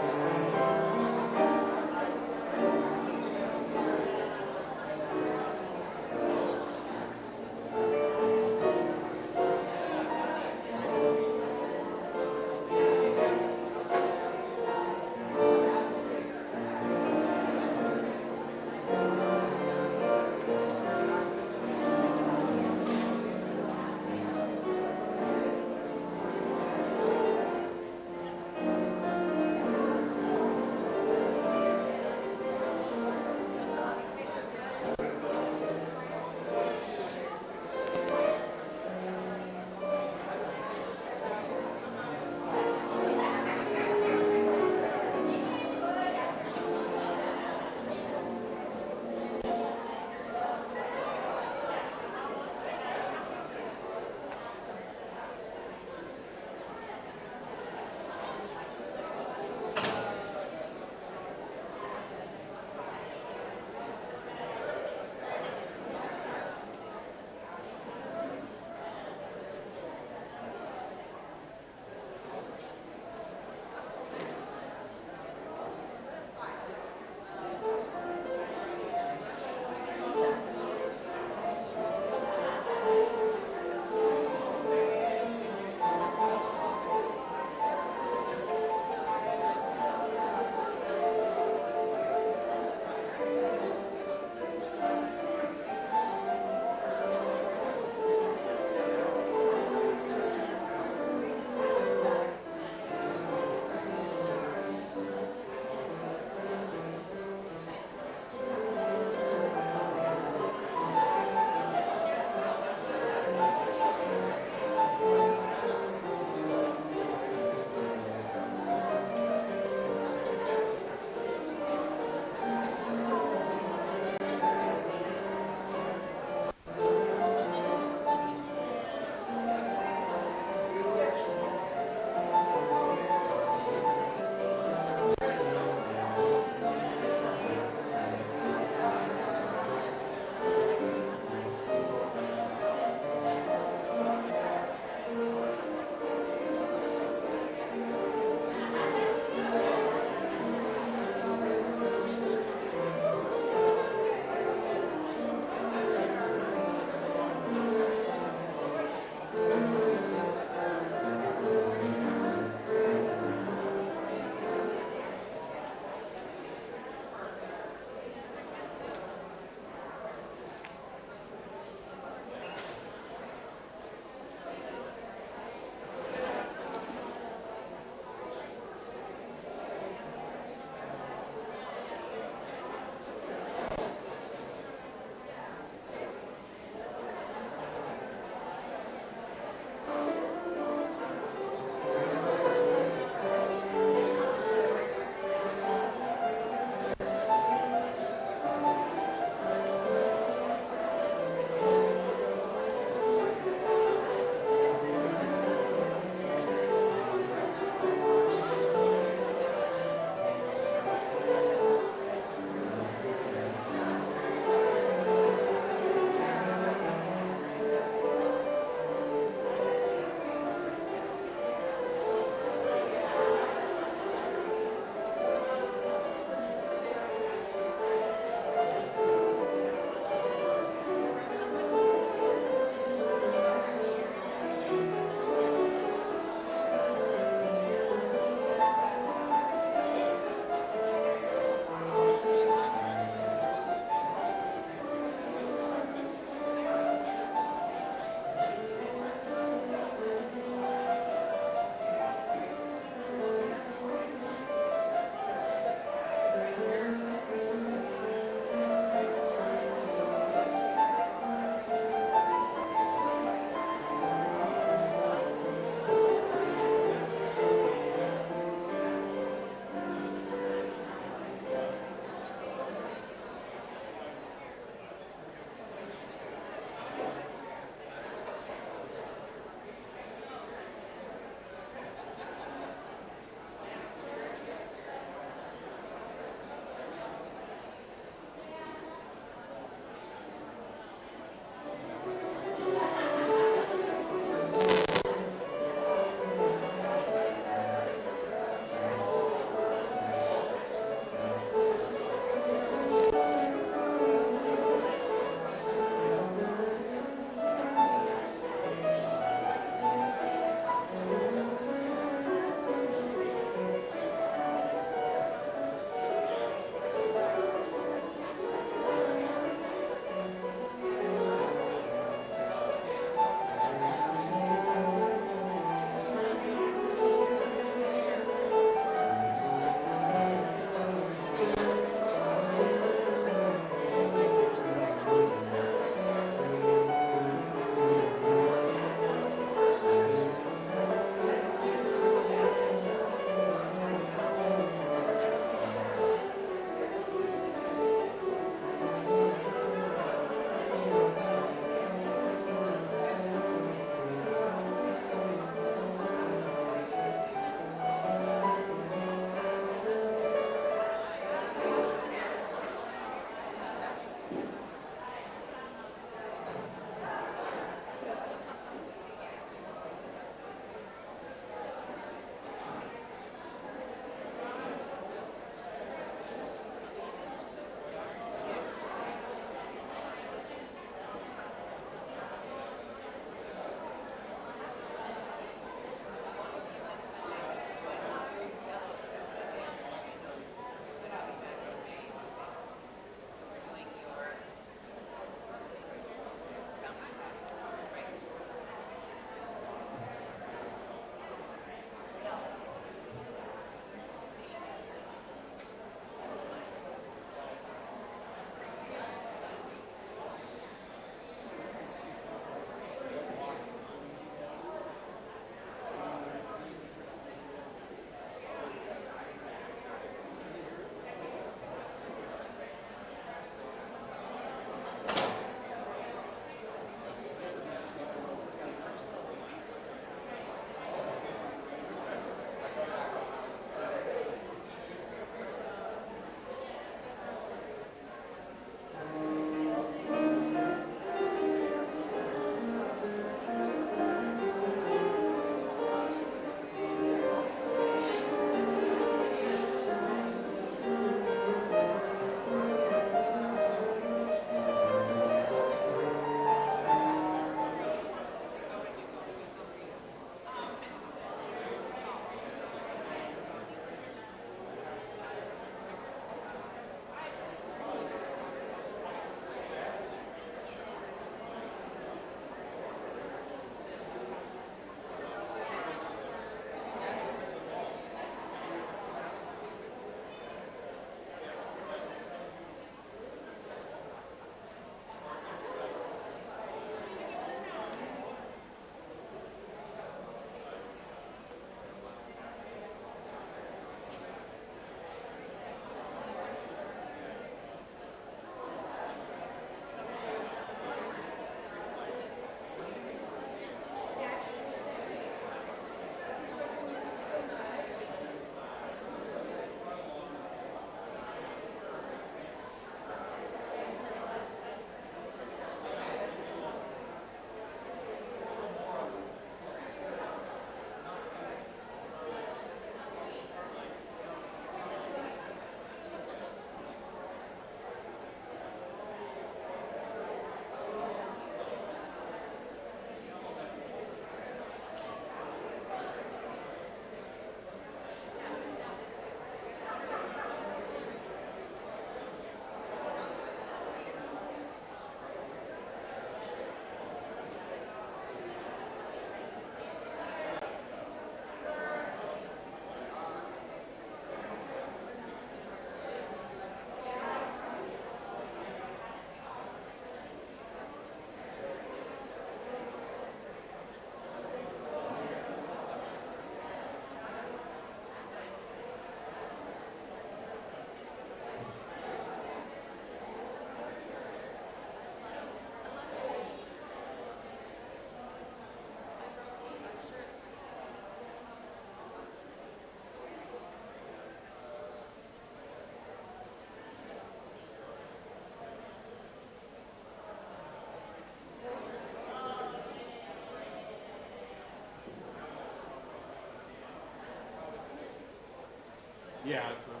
Yeah, that's what